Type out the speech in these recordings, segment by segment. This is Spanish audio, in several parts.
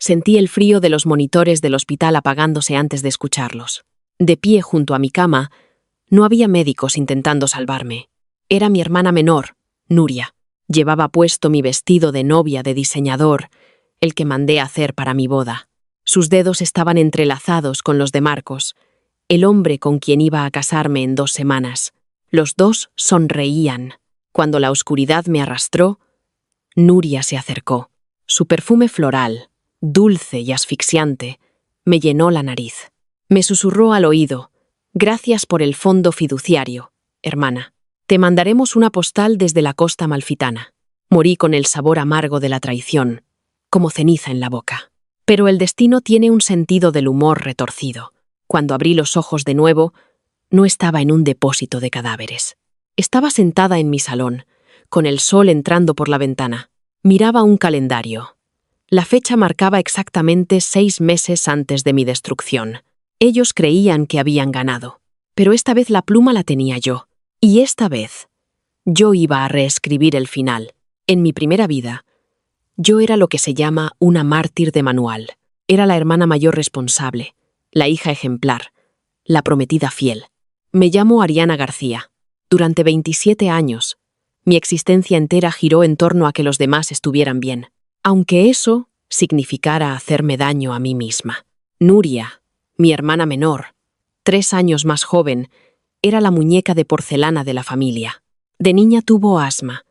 Sentí el frío de los monitores del hospital apagándose antes de escucharlos. De pie junto a mi cama, no había médicos intentando salvarme. Era mi hermana menor, Nuria. Llevaba puesto mi vestido de novia de diseñador, el que mandé a hacer para mi boda. Sus dedos estaban entrelazados con los de Marcos, el hombre con quien iba a casarme en 2 semanas. Los dos sonreían. Cuando la oscuridad me arrastró, Nuria se acercó. Su perfume floral, dulce y asfixiante, me llenó la nariz. Me susurró al oído: «Gracias por el fondo fiduciario, hermana. Te mandaremos una postal desde la costa amalfitana». Morí con el sabor amargo de la traición, como ceniza en la boca. Pero el destino tiene un sentido del humor retorcido. Cuando abrí los ojos de nuevo, no estaba en un depósito de cadáveres. Estaba sentada en mi salón, con el sol entrando por la ventana. Miraba un calendario. La fecha marcaba exactamente 6 meses antes de mi destrucción. Ellos creían que habían ganado, pero esta vez la pluma la tenía yo. Y esta vez, yo iba a reescribir el final. En mi primera vida, yo era lo que se llama una mártir de manual. Era la hermana mayor responsable, la hija ejemplar, la prometida fiel. Me llamo Ariana García. Durante 27 años, mi existencia entera giró en torno a que los demás estuvieran bien, aunque eso significara hacerme daño a mí misma. Nuria, mi hermana menor, 3 años más joven, era la muñeca de porcelana de la familia. De niña tuvo asma,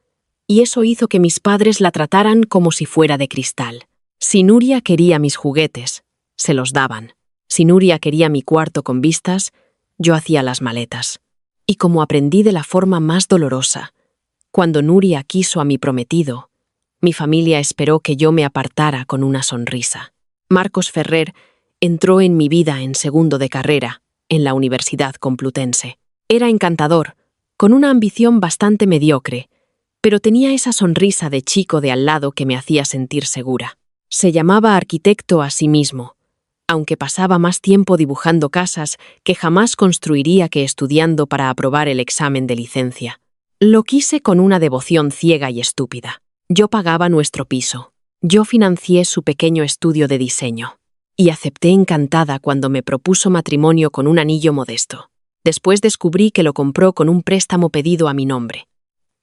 y eso hizo que mis padres la trataran como si fuera de cristal. Si Nuria quería mis juguetes, se los daban. Si Nuria quería mi cuarto con vistas, yo hacía las maletas. Y como aprendí de la forma más dolorosa, cuando Nuria quiso a mi prometido, mi familia esperó que yo me apartara con una sonrisa. Marcos Ferrer entró en mi vida en segundo de carrera, en la Universidad Complutense. Era encantador, con una ambición bastante mediocre, pero tenía esa sonrisa de chico de al lado que me hacía sentir segura. Se llamaba arquitecto a sí mismo, aunque pasaba más tiempo dibujando casas que jamás construiría que estudiando para aprobar el examen de licencia. Lo quise con una devoción ciega y estúpida. Yo pagaba nuestro piso. Yo financié su pequeño estudio de diseño. Y acepté encantada cuando me propuso matrimonio con un anillo modesto. Después descubrí que lo compró con un préstamo pedido a mi nombre.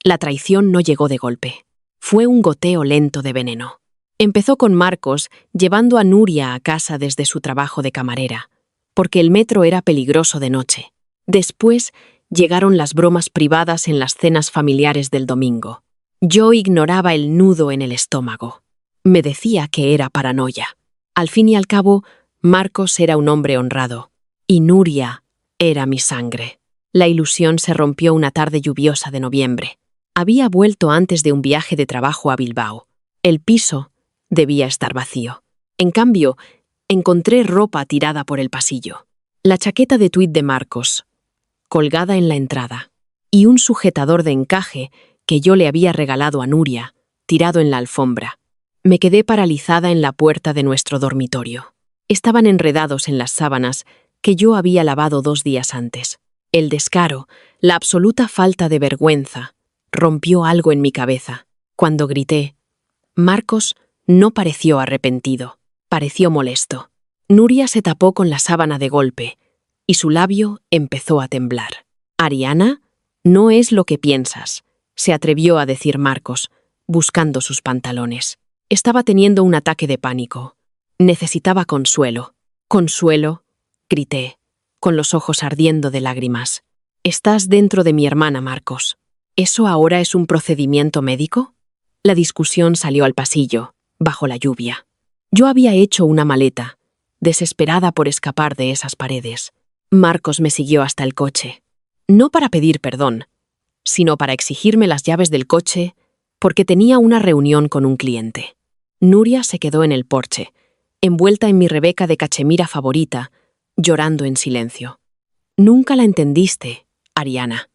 La traición no llegó de golpe. Fue un goteo lento de veneno. Empezó con Marcos llevando a Nuria a casa desde su trabajo de camarera, porque el metro era peligroso de noche. Después llegaron las bromas privadas en las cenas familiares del domingo. Yo ignoraba el nudo en el estómago. Me decía que era paranoia. Al fin y al cabo, Marcos era un hombre honrado, y Nuria era mi sangre. La ilusión se rompió una tarde lluviosa de noviembre. Había vuelto antes de un viaje de trabajo a Bilbao. El piso debía estar vacío. En cambio, encontré ropa tirada por el pasillo. La chaqueta de tuit de Marcos, colgada en la entrada, y un sujetador de encaje que yo le había regalado a Nuria, tirado en la alfombra. Me quedé paralizada en la puerta de nuestro dormitorio. Estaban enredados en las sábanas que yo había lavado 2 días antes. El descaro, la absoluta falta de vergüenza, rompió algo en mi cabeza. Cuando grité, Marcos no pareció arrepentido, pareció molesto. Nuria se tapó con la sábana de golpe, y su labio empezó a temblar. «Ariana, no es lo que piensas», se atrevió a decir Marcos, buscando sus pantalones. Estaba teniendo un ataque de pánico. Necesitaba consuelo. «Consuelo», grité, con los ojos ardiendo de lágrimas. «Estás dentro de mi hermana, Marcos. ¿Eso ahora es un procedimiento médico?» La discusión salió al pasillo, bajo la lluvia. Yo había hecho una maleta, desesperada por escapar de esas paredes. Marcos me siguió hasta el coche. No para pedir perdón, sino para exigirme las llaves del coche porque tenía una reunión con un cliente. Nuria se quedó en el porche, envuelta en mi Rebeca de cachemira favorita, llorando en silencio. «Nunca la entendiste, Ariana»,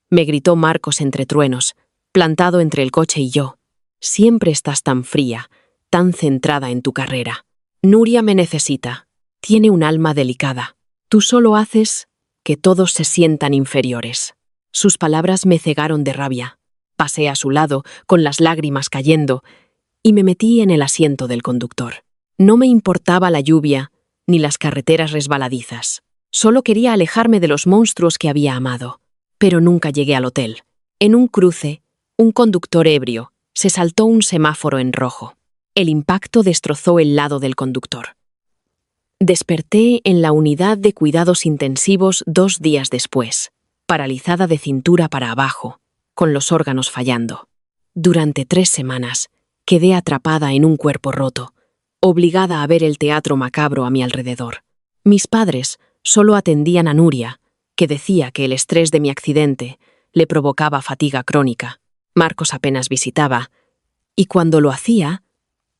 me gritó Marcos entre truenos, plantado entre el coche y yo. «Siempre estás tan fría, tan centrada en tu carrera. Nuria me necesita. Tiene un alma delicada. Tú solo haces que todos se sientan inferiores». Sus palabras me cegaron de rabia. Pasé a su lado, con las lágrimas cayendo, y me metí en el asiento del conductor. No me importaba la lluvia ni las carreteras resbaladizas. Solo quería alejarme de los monstruos que había amado. Pero nunca llegué al hotel. En un cruce, un conductor ebrio se saltó un semáforo en rojo. El impacto destrozó el lado del conductor. Desperté en la unidad de cuidados intensivos 2 días después, paralizada de cintura para abajo, con los órganos fallando. Durante 3 semanas, quedé atrapada en un cuerpo roto, obligada a ver el teatro macabro a mi alrededor. Mis padres solo atendían a Nuria, que decía que el estrés de mi accidente le provocaba fatiga crónica. Marcos apenas visitaba, y cuando lo hacía,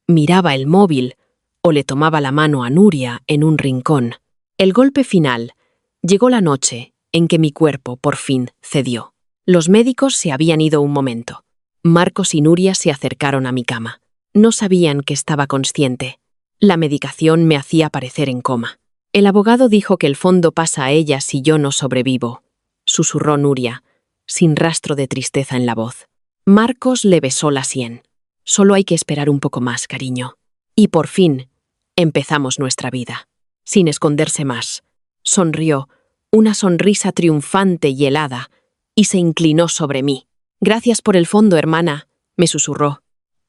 miraba el móvil o le tomaba la mano a Nuria en un rincón. El golpe final llegó la noche en que mi cuerpo por fin cedió. Los médicos se habían ido un momento. Marcos y Nuria se acercaron a mi cama. No sabían que estaba consciente. La medicación me hacía parecer en coma. El abogado dijo que el fondo pasa a ella si yo no sobrevivo, susurró Nuria, sin rastro de tristeza en la voz. Marcos le besó la sien. Solo hay que esperar un poco más, cariño. Y por fin, empezamos nuestra vida. Sin esconderse más. Sonrió, una sonrisa triunfante y helada, y se inclinó sobre mí. Gracias por el fondo, hermana, me susurró.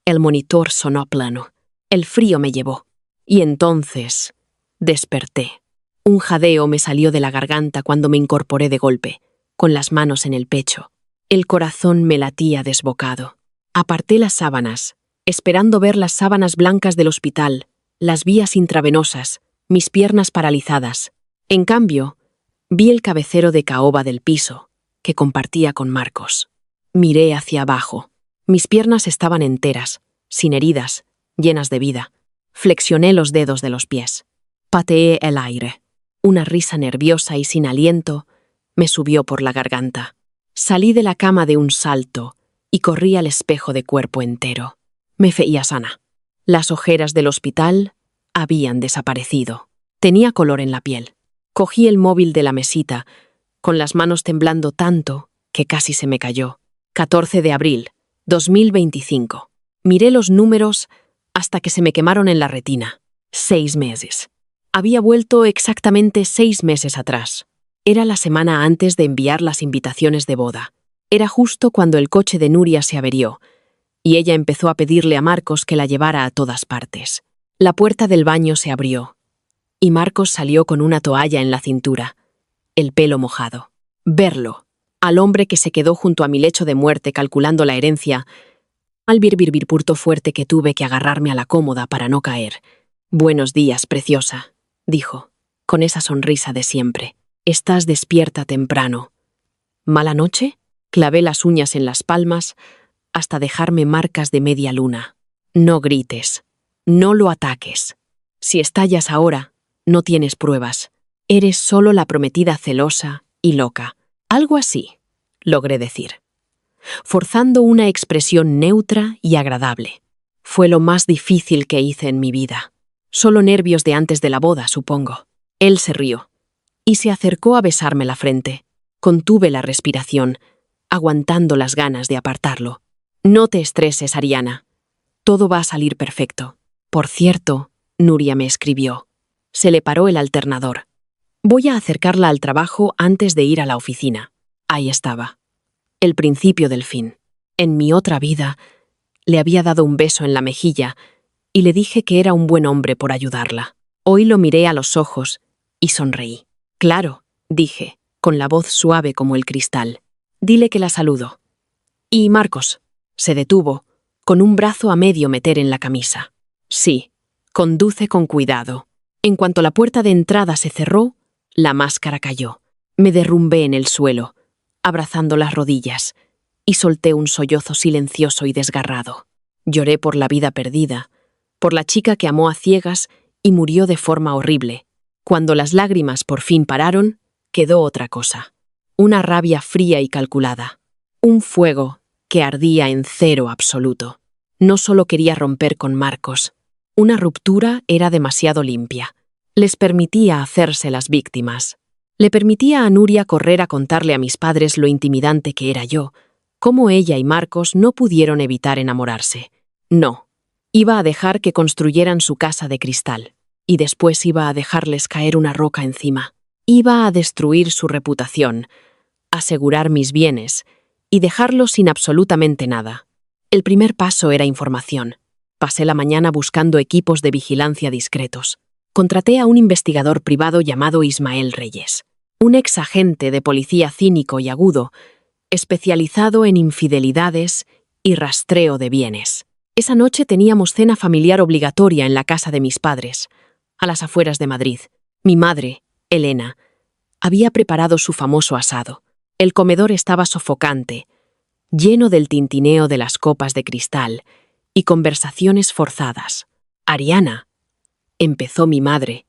El monitor sonó plano. El frío me llevó. Y entonces desperté. Un jadeo me salió de la garganta cuando me incorporé de golpe, con las manos en el pecho. El corazón me latía desbocado. Aparté las sábanas, esperando ver las sábanas blancas del hospital, las vías intravenosas, mis piernas paralizadas. En cambio, vi el cabecero de caoba del piso, que compartía con Marcos. Miré hacia abajo. Mis piernas estaban enteras, sin heridas, llenas de vida. Flexioné los dedos de los pies. Pateé el aire. Una risa nerviosa y sin aliento me subió por la garganta. Salí de la cama de un salto y corrí al espejo de cuerpo entero. Me veía sana. Las ojeras del hospital habían desaparecido. Tenía color en la piel. Cogí el móvil de la mesita, con las manos temblando tanto que casi se me cayó. 14 de abril, 2025. Miré los números hasta que se me quemaron en la retina. 6 meses. Había vuelto exactamente 6 meses atrás. Era la semana antes de enviar las invitaciones de boda. Era justo cuando el coche de Nuria se averió, y ella empezó a pedirle a Marcos que la llevara a todas partes. La puerta del baño se abrió, y Marcos salió con una toalla en la cintura, el pelo mojado. Verlo, al hombre que se quedó junto a mi lecho de muerte calculando la herencia, al birbirpurto fuerte que tuve que agarrarme a la cómoda para no caer. «Buenos días, preciosa», dijo, con esa sonrisa de siempre. «Estás despierta temprano». ¿Mala noche? Clavé las uñas en las palmas hasta dejarme marcas de media luna. No grites. No lo ataques. Si estallas ahora, no tienes pruebas. Eres solo la prometida celosa y loca. Algo así, logré decir, forzando una expresión neutra y agradable. Fue lo más difícil que hice en mi vida. Solo nervios de antes de la boda, supongo. Él se rió y se acercó a besarme la frente. Contuve la respiración, aguantando las ganas de apartarlo. «No te estreses, Ariana. Todo va a salir perfecto. Por cierto», Nuria me escribió. Se le paró el alternador. «Voy a acercarla al trabajo antes de ir a la oficina». Ahí estaba. El principio del fin. En mi otra vida, le había dado un beso en la mejilla y le dije que era un buen hombre por ayudarla. Hoy lo miré a los ojos y sonreí. «Claro», dije, con la voz suave como el cristal. «Dile que la saludo». «¿Y Marcos?» Se detuvo, con un brazo a medio meter en la camisa. «Sí, conduce con cuidado». En cuanto la puerta de entrada se cerró, la máscara cayó. Me derrumbé en el suelo, abrazando las rodillas, y solté un sollozo silencioso y desgarrado. Lloré por la vida perdida, por la chica que amó a ciegas y murió de forma horrible. Cuando las lágrimas por fin pararon, quedó otra cosa. Una rabia fría y calculada. Un fuego que ardía en cero absoluto. No solo quería romper con Marcos. Una ruptura era demasiado limpia. Les permitía hacerse las víctimas. Le permitía a Nuria correr a contarle a mis padres lo intimidante que era yo, cómo ella y Marcos no pudieron evitar enamorarse. No, Iba a dejar que construyeran su casa de cristal, y después iba a dejarles caer una roca encima. Iba a destruir su reputación, asegurar mis bienes y dejarlos sin absolutamente nada. El primer paso era información. Pasé la mañana buscando equipos de vigilancia discretos. Contraté a un investigador privado llamado Ismael Reyes, un ex agente de policía cínico y agudo, especializado en infidelidades y rastreo de bienes. Esa noche teníamos cena familiar obligatoria en la casa de mis padres, a las afueras de Madrid. Mi madre, Elena, había preparado su famoso asado. El comedor estaba sofocante, lleno del tintineo de las copas de cristal y conversaciones forzadas. Ariana, empezó mi madre,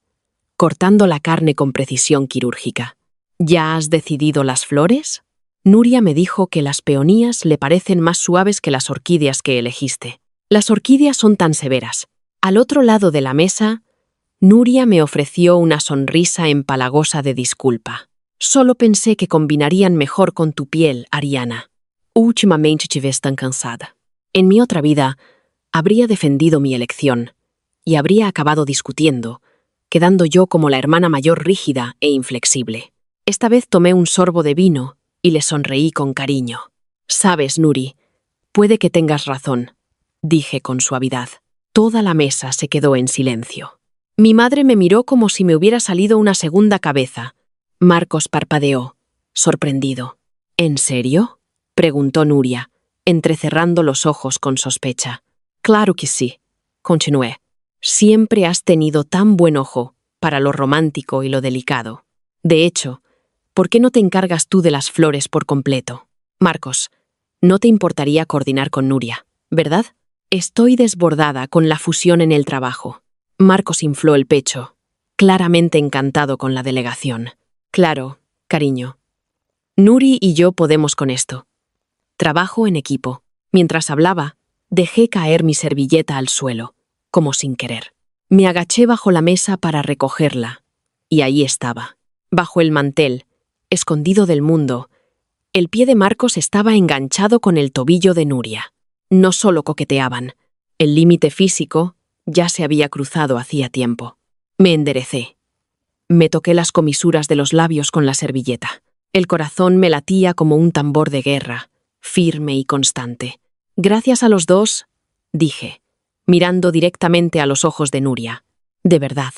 cortando la carne con precisión quirúrgica. ¿Ya has decidido las flores? Nuria me dijo que las peonías le parecen más suaves que las orquídeas que elegiste. Las orquídeas son tan severas. Al otro lado de la mesa, Nuria me ofreció una sonrisa empalagosa de disculpa. Solo pensé que combinarían mejor con tu piel, Ariana. Últimamente te ves tan cansada. En mi otra vida, habría defendido mi elección y habría acabado discutiendo, quedando yo como la hermana mayor rígida e inflexible. Esta vez tomé un sorbo de vino y le sonreí con cariño. Sabes, Nuri, puede que tengas razón, dije con suavidad. Toda la mesa se quedó en silencio. Mi madre me miró como si me hubiera salido una segunda cabeza. Marcos parpadeó, sorprendido. ¿En serio?, preguntó Nuria, entrecerrando los ojos con sospecha. Claro que sí, continué. Siempre has tenido tan buen ojo para lo romántico y lo delicado. De hecho, ¿por qué no te encargas tú de las flores por completo? Marcos, no te importaría coordinar con Nuria, ¿verdad? Estoy desbordada con la fusión en el trabajo. Marcos infló el pecho, claramente encantado con la delegación. Claro, cariño. Nuri y yo podemos con esto. Trabajo en equipo. Mientras hablaba, dejé caer mi servilleta al suelo, como sin querer. Me agaché bajo la mesa para recogerla, y ahí estaba. Bajo el mantel, escondido del mundo, el pie de Marcos estaba enganchado con el tobillo de Nuria. No solo coqueteaban, el límite físico ya se había cruzado hacía tiempo. Me enderecé. Me toqué las comisuras de los labios con la servilleta. El corazón me latía como un tambor de guerra, firme y constante. Gracias a los dos, dije, mirando directamente a los ojos de Nuria. De verdad,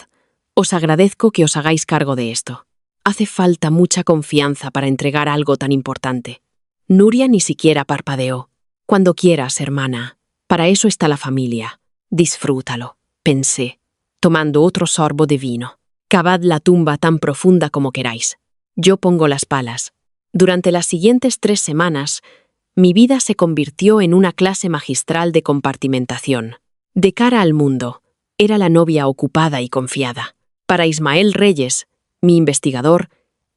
os agradezco que os hagáis cargo de esto. Hace falta mucha confianza para entregar algo tan importante. Nuria ni siquiera parpadeó. Cuando quieras, hermana. Para eso está la familia. Disfrútalo, pensé, tomando otro sorbo de vino. Cavad la tumba tan profunda como queráis. Yo pongo las palas. Durante las siguientes 3 semanas, mi vida se convirtió en una clase magistral de compartimentación. De cara al mundo, era la novia ocupada y confiada. Para Ismael Reyes, mi investigador,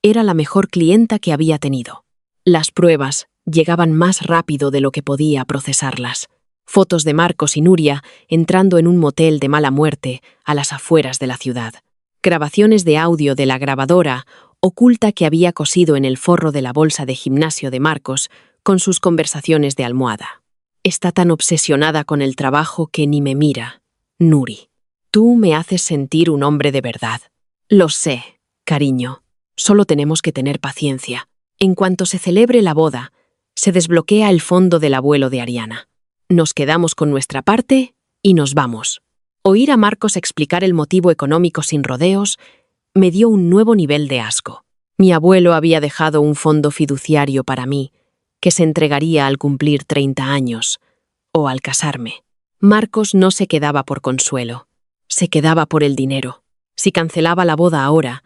era la mejor clienta que había tenido. Las pruebas llegaban más rápido de lo que podía procesarlas. Fotos de Marcos y Nuria entrando en un motel de mala muerte a las afueras de la ciudad. Grabaciones de audio de la grabadora oculta que había cosido en el forro de la bolsa de gimnasio de Marcos con sus conversaciones de almohada. Está tan obsesionada con el trabajo que ni me mira. Nuri, tú me haces sentir un hombre de verdad. Lo sé, cariño. Solo tenemos que tener paciencia. En cuanto se celebre la boda, se desbloquea el fondo del abuelo de Ariana. Nos quedamos con nuestra parte y nos vamos. Oír a Marcos explicar el motivo económico sin rodeos me dio un nuevo nivel de asco. Mi abuelo había dejado un fondo fiduciario para mí, que se entregaría al cumplir 30 años, o al casarme. Marcos no se quedaba por consuelo, se quedaba por el dinero. Si cancelaba la boda ahora,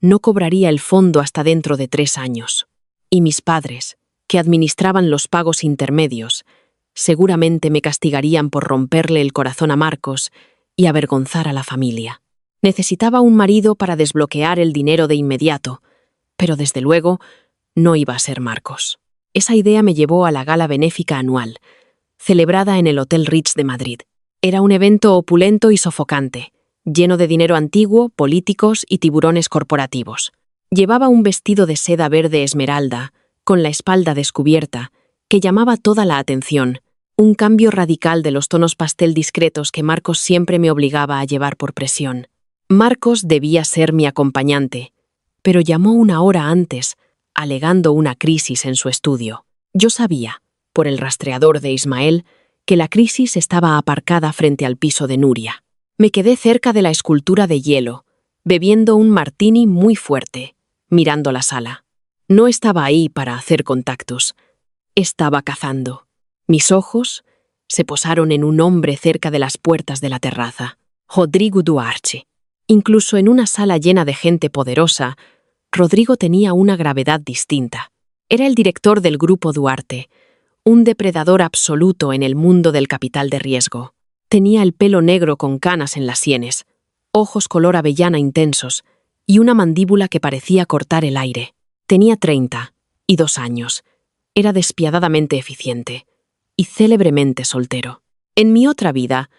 no cobraría el fondo hasta dentro de 3 años. Y mis padres, que administraban los pagos intermedios, seguramente me castigarían por romperle el corazón a Marcos y avergonzar a la familia. Necesitaba un marido para desbloquear el dinero de inmediato, pero desde luego no iba a ser Marcos. Esa idea me llevó a la gala benéfica anual, celebrada en el Hotel Ritz de Madrid. Era un evento opulento y sofocante, lleno de dinero antiguo, políticos y tiburones corporativos. Llevaba un vestido de seda verde esmeralda, con la espalda descubierta, que llamaba toda la atención, Un cambio radical de los tonos pastel discretos que Marcos siempre me obligaba a llevar por presión. Marcos debía ser mi acompañante, pero llamó una hora antes, alegando una crisis en su estudio. Yo sabía, por el rastreador de Ismael, que la crisis estaba aparcada frente al piso de Nuria. Me quedé cerca de la escultura de hielo, bebiendo un martini muy fuerte, mirando la sala. No estaba ahí para hacer contactos. Estaba cazando. Mis ojos se posaron en un hombre cerca de las puertas de la terraza, Rodrigo Duarte. Incluso en una sala llena de gente poderosa, Rodrigo tenía una gravedad distinta. Era el director del Grupo Duarte, un depredador absoluto en el mundo del capital de riesgo. Tenía el pelo negro con canas en las sienes, ojos color avellana intensos y una mandíbula que parecía cortar el aire. Tenía 32 años. Era despiadadamente eficiente y célebremente soltero. En mi otra vida,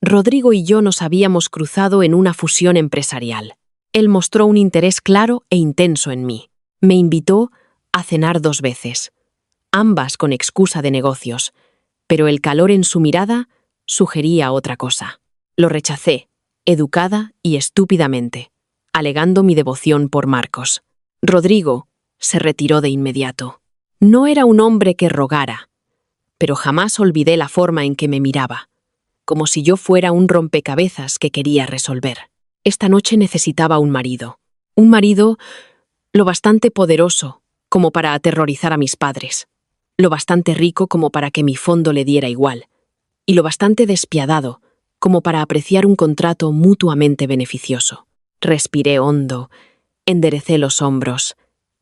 Rodrigo y yo nos habíamos cruzado en una fusión empresarial. Él mostró un interés claro e intenso en mí. Me invitó a cenar 2 veces, ambas con excusa de negocios, pero el calor en su mirada sugería otra cosa. Lo rechacé, educada y estúpidamente, alegando mi devoción por Marcos. Rodrigo se retiró de inmediato. No era un hombre que rogara, pero jamás olvidé la forma en que me miraba, como si yo fuera un rompecabezas que quería resolver. Esta noche necesitaba un marido lo bastante poderoso como para aterrorizar a mis padres, lo bastante rico como para que mi fondo le diera igual, y lo bastante despiadado como para apreciar un contrato mutuamente beneficioso. Respiré hondo, enderecé los hombros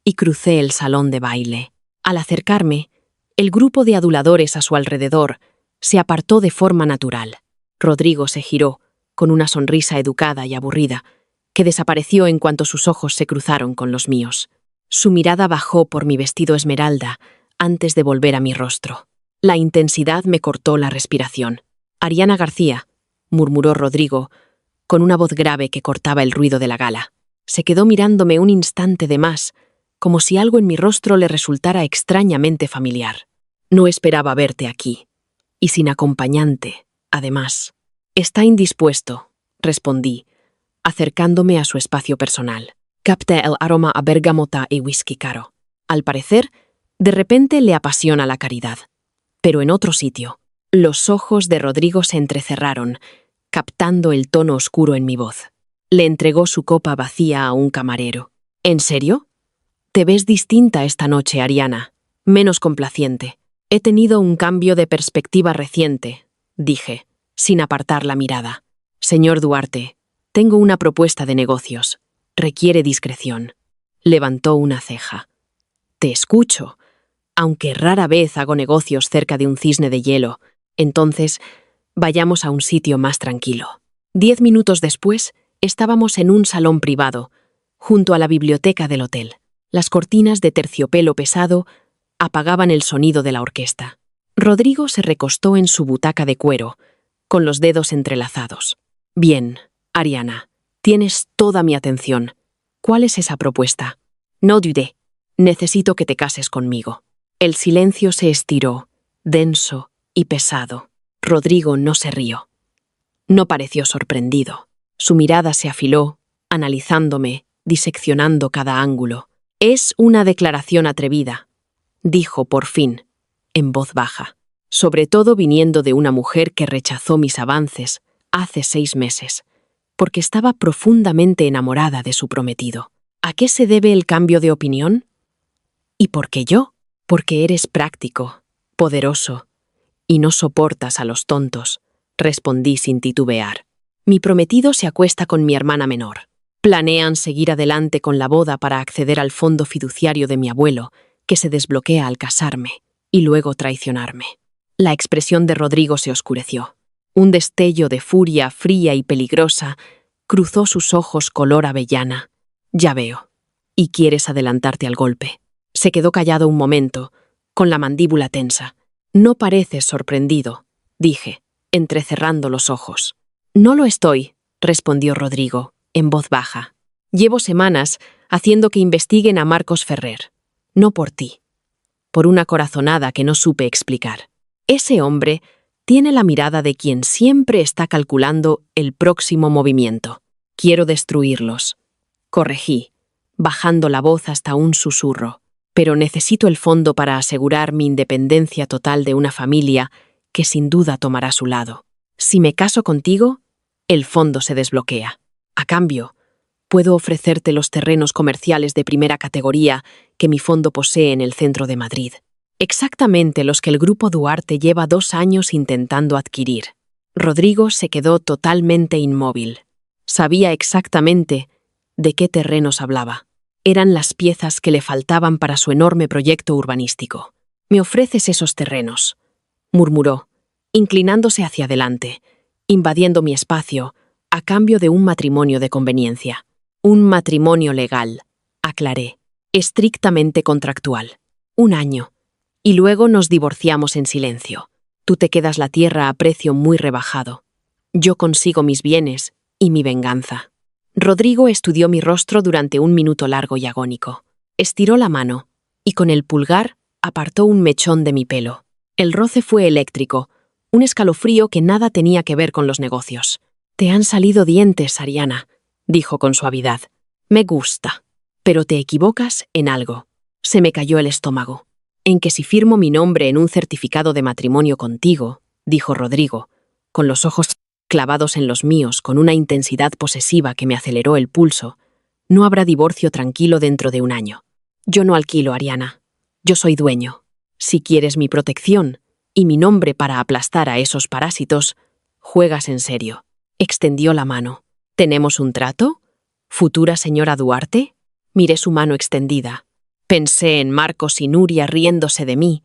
y crucé el salón de baile. Al acercarme, el grupo de aduladores a su alrededor se apartó de forma natural. Rodrigo se giró, con una sonrisa educada y aburrida, que desapareció en cuanto sus ojos se cruzaron con los míos. Su mirada bajó por mi vestido esmeralda antes de volver a mi rostro. La intensidad me cortó la respiración. «Ariana García», murmuró Rodrigo, con una voz grave que cortaba el ruido de la gala. Se quedó mirándome un instante de más, como si algo en mi rostro le resultara extrañamente familiar. «No esperaba verte aquí. Y sin acompañante, además». «Está indispuesto», respondí, acercándome a su espacio personal. Capté el aroma a bergamota y whisky caro. Al parecer, de repente le apasiona la caridad. Pero en otro sitio, los ojos de Rodrigo se entrecerraron, captando el tono oscuro en mi voz. Le entregó su copa vacía a un camarero. «¿En serio? Te ves distinta esta noche, Ariana. Menos complaciente». «He tenido un cambio de perspectiva reciente», dije, sin apartar la mirada. «Señor Duarte, tengo una propuesta de negocios. Requiere discreción». Levantó una ceja. «Te escucho. Aunque rara vez hago negocios cerca de un cisne de hielo, entonces vayamos a un sitio más tranquilo». 10 minutos después, estábamos en un salón privado, junto a la biblioteca del hotel. Las cortinas de terciopelo pesado apagaban el sonido de la orquesta. Rodrigo se recostó en su butaca de cuero, con los dedos entrelazados. «Bien, Ariana, tienes toda mi atención. ¿Cuál es esa propuesta?» «No dudé. Necesito que te cases conmigo». El silencio se estiró, denso y pesado. Rodrigo no se rió. No pareció sorprendido. Su mirada se afiló, analizándome, diseccionando cada ángulo. «Es una declaración atrevida», dijo por fin, en voz baja, sobre todo viniendo de una mujer que rechazó mis avances hace 6 meses, porque estaba profundamente enamorada de su prometido. ¿A qué se debe el cambio de opinión? ¿Y por qué yo? Porque eres práctico, poderoso, y no soportas a los tontos, respondí sin titubear. Mi prometido se acuesta con mi hermana menor. Planean seguir adelante con la boda para acceder al fondo fiduciario de mi abuelo, que se desbloquea al casarme, y luego traicionarme. La expresión de Rodrigo se oscureció. Un destello de furia fría y peligrosa cruzó sus ojos color avellana. «Ya veo. Y quieres adelantarte al golpe». Se quedó callado un momento, con la mandíbula tensa. «No pareces sorprendido», dije, entrecerrando los ojos. «No lo estoy», respondió Rodrigo, en voz baja. «Llevo semanas haciendo que investiguen a Marcos Ferrer. No por ti. Por una corazonada que no supe explicar. Ese hombre tiene la mirada de quien siempre está calculando el próximo movimiento. Quiero destruirlos. Corregí, bajando la voz hasta un susurro. Pero necesito el fondo para asegurar mi independencia total de una familia que sin duda tomará su lado. Si me caso contigo, el fondo se desbloquea. A cambio, puedo ofrecerte los terrenos comerciales de primera categoría que mi fondo posee en el centro de Madrid. Exactamente los que el Grupo Duarte lleva 2 años intentando adquirir. Rodrigo se quedó totalmente inmóvil. Sabía exactamente de qué terrenos hablaba. Eran las piezas que le faltaban para su enorme proyecto urbanístico. «Me ofreces esos terrenos», murmuró, inclinándose hacia adelante, invadiendo mi espacio, a cambio de un matrimonio de conveniencia. «Un matrimonio legal», aclaré, estrictamente contractual. 1 año. Y luego nos divorciamos en silencio. Tú te quedas la tierra a precio muy rebajado. Yo consigo mis bienes y mi venganza. Rodrigo estudió mi rostro durante 1 minuto largo y agónico. Estiró la mano y con el pulgar apartó un mechón de mi pelo. El roce fue eléctrico, un escalofrío que nada tenía que ver con los negocios. «Te han salido dientes, Ariana», dijo con suavidad. «Me gusta. Pero te equivocas en algo». Se me cayó el estómago. «En que si firmo mi nombre en un certificado de matrimonio contigo», dijo Rodrigo, con los ojos clavados en los míos con una intensidad posesiva que me aceleró el pulso, «no habrá divorcio tranquilo dentro de 1 año. Yo no alquilo, Ariana. Yo soy dueño. Si quieres mi protección y mi nombre para aplastar a esos parásitos, juegas en serio». Extendió la mano. «¿Tenemos un trato? ¿Futura señora Duarte?» Miré su mano extendida. Pensé en Marcos y Nuria riéndose de mí,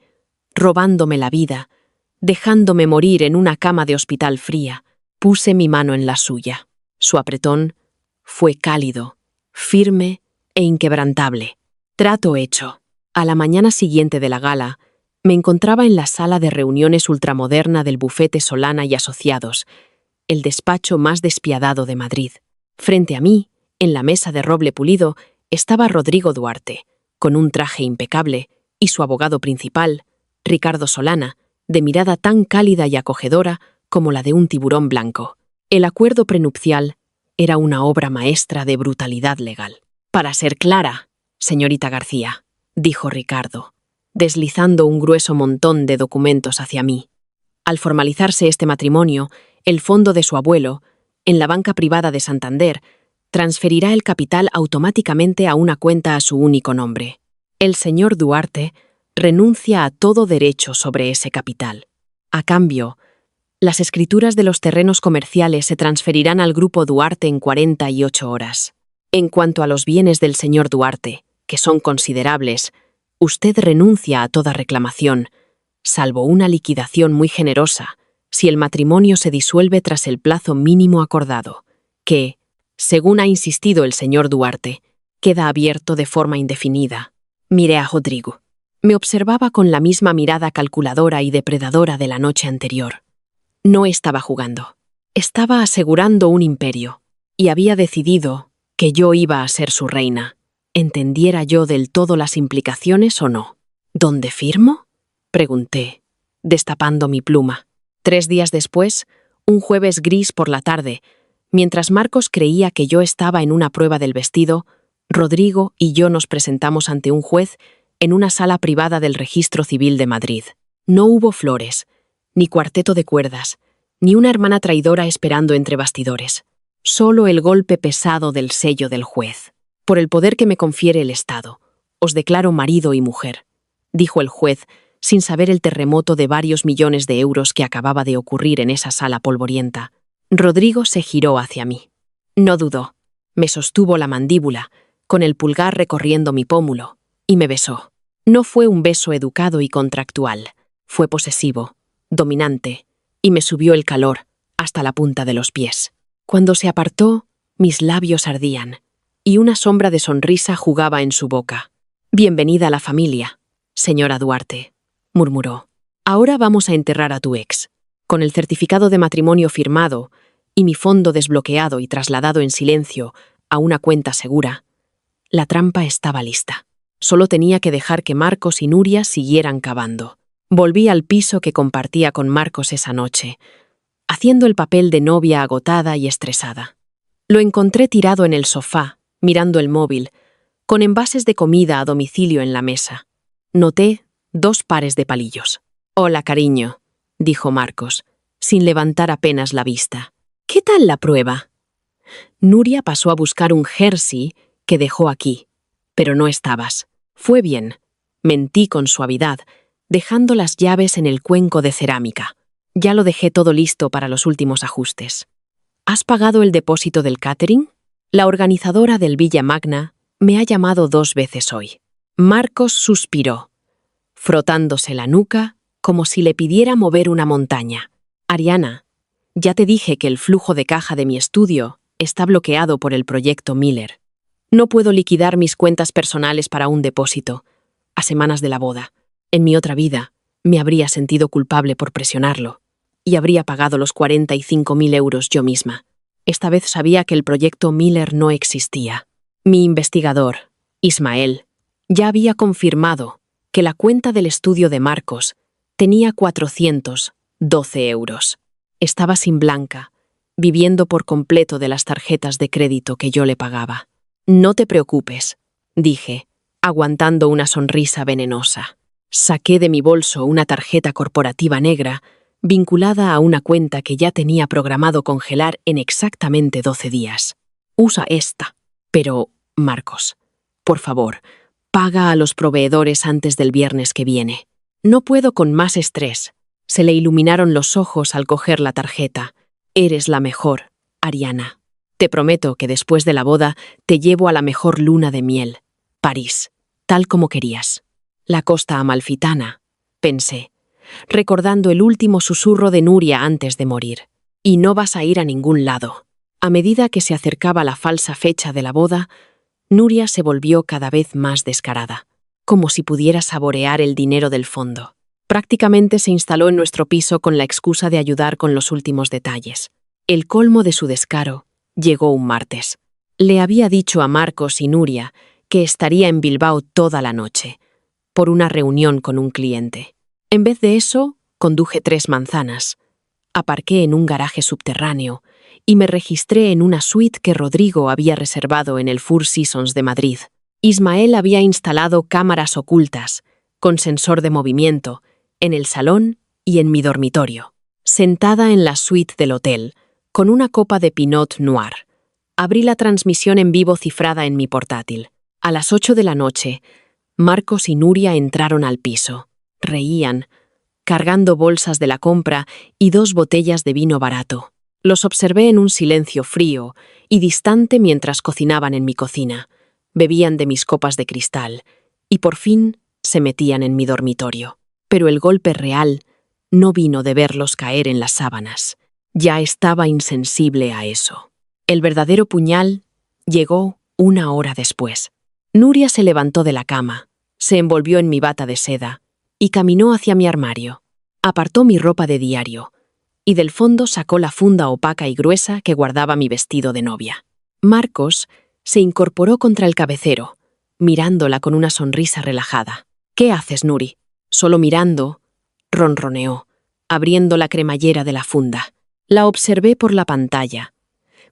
robándome la vida, dejándome morir en una cama de hospital fría. Puse mi mano en la suya. Su apretón fue cálido, firme e inquebrantable. Trato hecho. A la mañana siguiente de la gala, me encontraba en la sala de reuniones ultramoderna del bufete Solana y Asociados, el despacho más despiadado de Madrid. Frente a mí, en la mesa de roble pulido, estaba Rodrigo Duarte, con un traje impecable, y su abogado principal, Ricardo Solana, de mirada tan cálida y acogedora como la de un tiburón blanco. El acuerdo prenupcial era una obra maestra de brutalidad legal. «Para ser clara, señorita García», dijo Ricardo, deslizando un grueso montón de documentos hacia mí. Al formalizarse este matrimonio, el fondo de su abuelo, en la banca privada de Santander, transferirá el capital automáticamente a una cuenta a su único nombre. El señor Duarte renuncia a todo derecho sobre ese capital. A cambio, las escrituras de los terrenos comerciales se transferirán al Grupo Duarte en 48 horas. En cuanto a los bienes del señor Duarte, que son considerables, usted renuncia a toda reclamación, salvo una liquidación muy generosa, si el matrimonio se disuelve tras el plazo mínimo acordado, que, según ha insistido el señor Duarte, queda abierto de forma indefinida. Miré a Rodrigo. Me observaba con la misma mirada calculadora y depredadora de la noche anterior. No estaba jugando. Estaba asegurando un imperio, y había decidido que yo iba a ser su reina, entendiera yo del todo las implicaciones o no. «¿Dónde firmo?», pregunté, destapando mi pluma. 3 días después, un jueves gris por la tarde, mientras Marcos creía que yo estaba en una prueba del vestido, Rodrigo y yo nos presentamos ante un juez en una sala privada del Registro Civil de Madrid. No hubo flores, ni cuarteto de cuerdas, ni una hermana traidora esperando entre bastidores. Solo el golpe pesado del sello del juez. «Por el poder que me confiere el Estado, os declaro marido y mujer», dijo el juez, sin saber el terremoto de varios millones de euros que acababa de ocurrir en esa sala polvorienta. Rodrigo se giró hacia mí. No dudó. Me sostuvo la mandíbula, con el pulgar recorriendo mi pómulo, y me besó. No fue un beso educado y contractual. Fue posesivo, dominante, y me subió el calor hasta la punta de los pies. Cuando se apartó, mis labios ardían, y una sombra de sonrisa jugaba en su boca. «Bienvenida a la familia, señora Duarte», murmuró. «Ahora vamos a enterrar a tu ex». Con el certificado de matrimonio firmado y mi fondo desbloqueado y trasladado en silencio a una cuenta segura, la trampa estaba lista. Solo tenía que dejar que Marcos y Nuria siguieran cavando. Volví al piso que compartía con Marcos esa noche, haciendo el papel de novia agotada y estresada. Lo encontré tirado en el sofá, mirando el móvil, con envases de comida a domicilio en la mesa. Noté 2 pares de palillos. «Hola, cariño», dijo Marcos, sin levantar apenas la vista. «¿Qué tal la prueba?» Nuria pasó a buscar un jersey que dejó aquí, pero no estabas. Fue bien. Mentí con suavidad, dejando las llaves en el cuenco de cerámica. Ya lo dejé todo listo para los últimos ajustes. ¿Has pagado el depósito del catering? La organizadora del Villa Magna me ha llamado 2 veces hoy. Marcos suspiró, frotándose la nuca como si le pidiera mover una montaña. Ariana, ya te dije que el flujo de caja de mi estudio está bloqueado por el proyecto Miller. No puedo liquidar mis cuentas personales para un depósito, a semanas de la boda. En mi otra vida, me habría sentido culpable por presionarlo y habría pagado los 45.000 euros yo misma. Esta vez sabía que el proyecto Miller no existía. Mi investigador, Ismael, ya había confirmado que la cuenta del estudio de Marcos tenía 412 euros. Estaba sin Blanca, viviendo por completo de las tarjetas de crédito que yo le pagaba. «No te preocupes», dije, aguantando una sonrisa venenosa. Saqué de mi bolso una tarjeta corporativa negra vinculada a una cuenta que ya tenía programado congelar en exactamente 12 días. «Usa esta». «Pero, Marcos, por favor, paga a los proveedores antes del viernes que viene. No puedo con más estrés». Se le iluminaron los ojos al coger la tarjeta. «Eres la mejor, Ariana. Te prometo que después de la boda te llevo a la mejor luna de miel. París, tal como querías». «La Costa Amalfitana», pensé, recordando el último susurro de Nuria antes de morir. «Y no vas a ir a ningún lado». A medida que se acercaba la falsa fecha de la boda, Nuria se volvió cada vez más descarada, como si pudiera saborear el dinero del fondo. Prácticamente se instaló en nuestro piso con la excusa de ayudar con los últimos detalles. El colmo de su descaro llegó un martes. Le había dicho a Marcos y Nuria que estaría en Bilbao toda la noche, por una reunión con un cliente. En vez de eso, conduje 3 manzanas, aparqué en un garaje subterráneo y me registré en una suite que Rodrigo había reservado en el Four Seasons de Madrid. Ismael había instalado cámaras ocultas, con sensor de movimiento, en el salón y en mi dormitorio. Sentada en la suite del hotel, con una copa de Pinot Noir, abrí la transmisión en vivo cifrada en mi portátil. A las 8 de la noche, Marcos y Nuria entraron al piso. Reían, cargando bolsas de la compra y 2 botellas de vino barato. Los observé en un silencio frío y distante mientras cocinaban en mi cocina. Bebían de mis copas de cristal y por fin se metían en mi dormitorio. Pero el golpe real no vino de verlos caer en las sábanas. Ya estaba insensible a eso. El verdadero puñal llegó 1 hora después. Nuria se levantó de la cama, se envolvió en mi bata de seda y caminó hacia mi armario. Apartó mi ropa de diario y del fondo sacó la funda opaca y gruesa que guardaba mi vestido de novia. Marcos se incorporó contra el cabecero, mirándola con una sonrisa relajada. «¿Qué haces, Nuri?» «Solo mirando», ronroneó, abriendo la cremallera de la funda. La observé por la pantalla,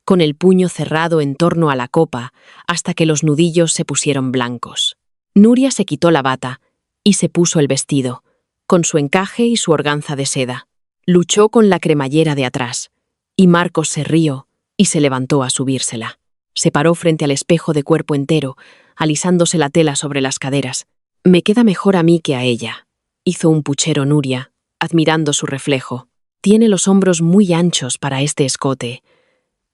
con el puño cerrado en torno a la copa hasta que los nudillos se pusieron blancos. Nuria se quitó la bata y se puso el vestido, con su encaje y su organza de seda. Luchó con la cremallera de atrás, y Marcos se rió y se levantó a subírsela. Se paró frente al espejo de cuerpo entero, alisándose la tela sobre las caderas. «Me queda mejor a mí que a ella», hizo un puchero Nuria, admirando su reflejo. «Tiene los hombros muy anchos para este escote.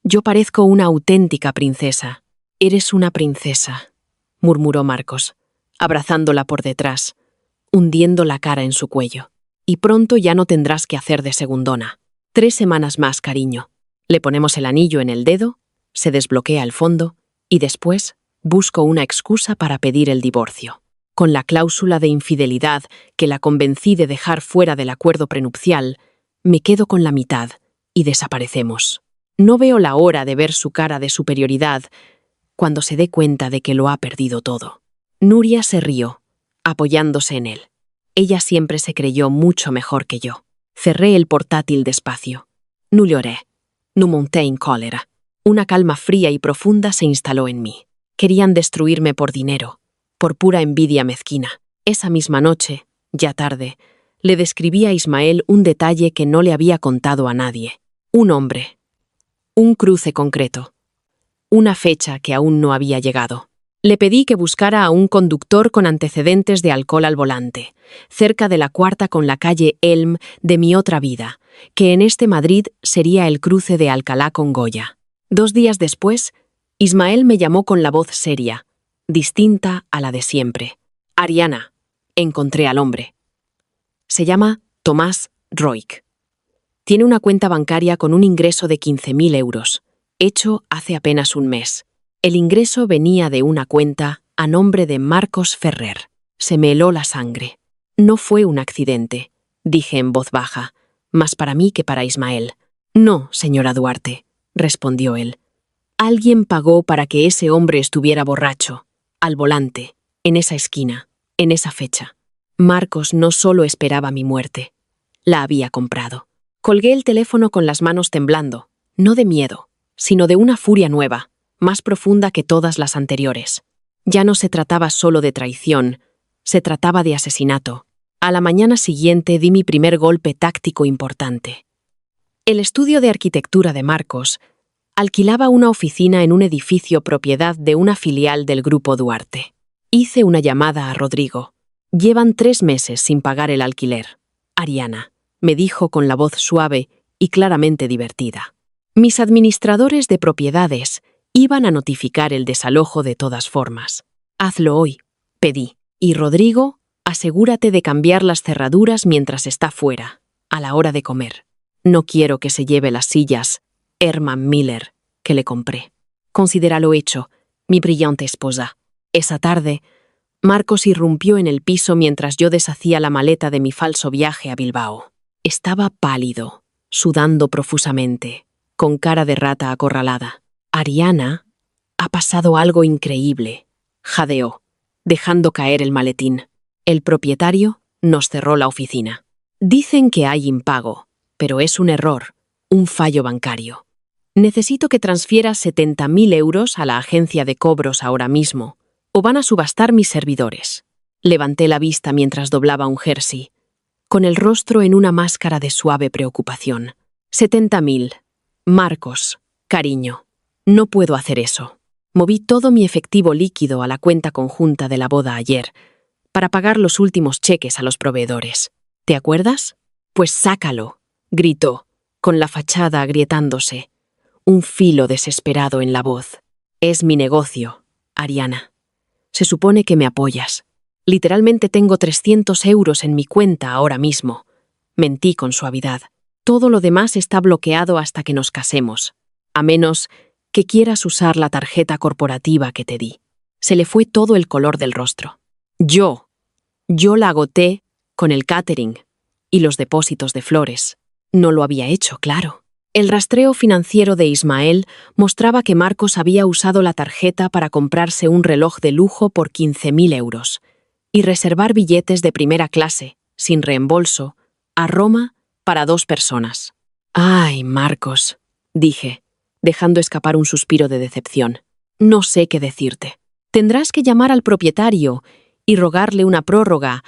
Yo parezco una auténtica princesa». «Eres una princesa», murmuró Marcos, abrazándola por detrás, hundiendo la cara en su cuello. «Y pronto ya no tendrás que hacer de segundona. 3 semanas más, cariño. Le ponemos el anillo en el dedo, se desbloquea el fondo y después busco una excusa para pedir el divorcio. Con la cláusula de infidelidad que la convencí de dejar fuera del acuerdo prenupcial, me quedo con la mitad y desaparecemos. No veo la hora de ver su cara de superioridad cuando se dé cuenta de que lo ha perdido todo». Nuria se rió, apoyándose en él. Ella siempre se creyó mucho mejor que yo. Cerré el portátil despacio. No lloré. No monté en cólera. Una calma fría y profunda se instaló en mí. Querían destruirme por dinero, por pura envidia mezquina. Esa misma noche, ya tarde, le describí a Ismael un detalle que no le había contado a nadie. Un hombre. Un cruce concreto. Una fecha que aún no había llegado. Le pedí que buscara a un conductor con antecedentes de alcohol al volante, cerca de la cuarta con la calle Elm de mi otra vida, que en este Madrid sería el cruce de Alcalá con Goya. 2 días después, Ismael me llamó con la voz seria, distinta a la de siempre. Ariana, encontré al hombre. Se llama Tomás Roig. Tiene una cuenta bancaria con un ingreso de 15.000 euros, hecho hace apenas un mes. El ingreso venía de una cuenta a nombre de Marcos Ferrer. Se me heló la sangre. No fue un accidente, dije en voz baja, más para mí que para Ismael. No, señora Duarte, respondió él. Alguien pagó para que ese hombre estuviera borracho, al volante, en esa esquina, en esa fecha. Marcos no solo esperaba mi muerte, la había comprado. Colgué el teléfono con las manos temblando, no de miedo, sino de una furia nueva, más profunda que todas las anteriores. Ya no se trataba solo de traición, se trataba de asesinato. A la mañana siguiente di mi primer golpe táctico importante. El estudio de arquitectura de Marcos alquilaba una oficina en un edificio propiedad de una filial del Grupo Duarte. Hice una llamada a Rodrigo. Llevan 3 meses sin pagar el alquiler. Ariana, me dijo con la voz suave y claramente divertida. Mis administradores de propiedades iban a notificar el desalojo de todas formas. Hazlo hoy, pedí. Y Rodrigo, asegúrate de cambiar las cerraduras mientras está fuera, a la hora de comer. No quiero que se lleve las sillas Herman Miller que le compré. Considéralo hecho, mi brillante esposa. Esa tarde, Marcos irrumpió en el piso mientras yo deshacía la maleta de mi falso viaje a Bilbao. Estaba pálido, sudando profusamente, con cara de rata acorralada. Ariana, ha pasado algo increíble, jadeó, dejando caer el maletín. El propietario nos cerró la oficina. Dicen que hay impago, pero es un error, un fallo bancario. Necesito que transfieras 70.000 euros a la agencia de cobros ahora mismo, o van a subastar mis servidores. Levanté la vista mientras doblaba un jersey, con el rostro en una máscara de suave preocupación. 70.000. Marcos, cariño, no puedo hacer eso. Moví todo mi efectivo líquido a la cuenta conjunta de la boda ayer, para pagar los últimos cheques a los proveedores. ¿Te acuerdas? Pues sácalo, gritó, con la fachada agrietándose, un filo desesperado en la voz. Es mi negocio, Ariana. Se supone que me apoyas. Literalmente tengo 300 euros en mi cuenta ahora mismo. Mentí con suavidad. Todo lo demás está bloqueado hasta que nos casemos, a menos que quieras usar la tarjeta corporativa que te di. Se le fue todo el color del rostro. Yo la agoté con el catering y los depósitos de flores. No lo había hecho, claro. El rastreo financiero de Ismael mostraba que Marcos había usado la tarjeta para comprarse un reloj de lujo por 15.000 euros y reservar billetes de primera clase, sin reembolso, a Roma para 2 personas. «Ay, Marcos», dije, dejando escapar un suspiro de decepción. «No sé qué decirte. Tendrás que llamar al propietario y rogarle una prórroga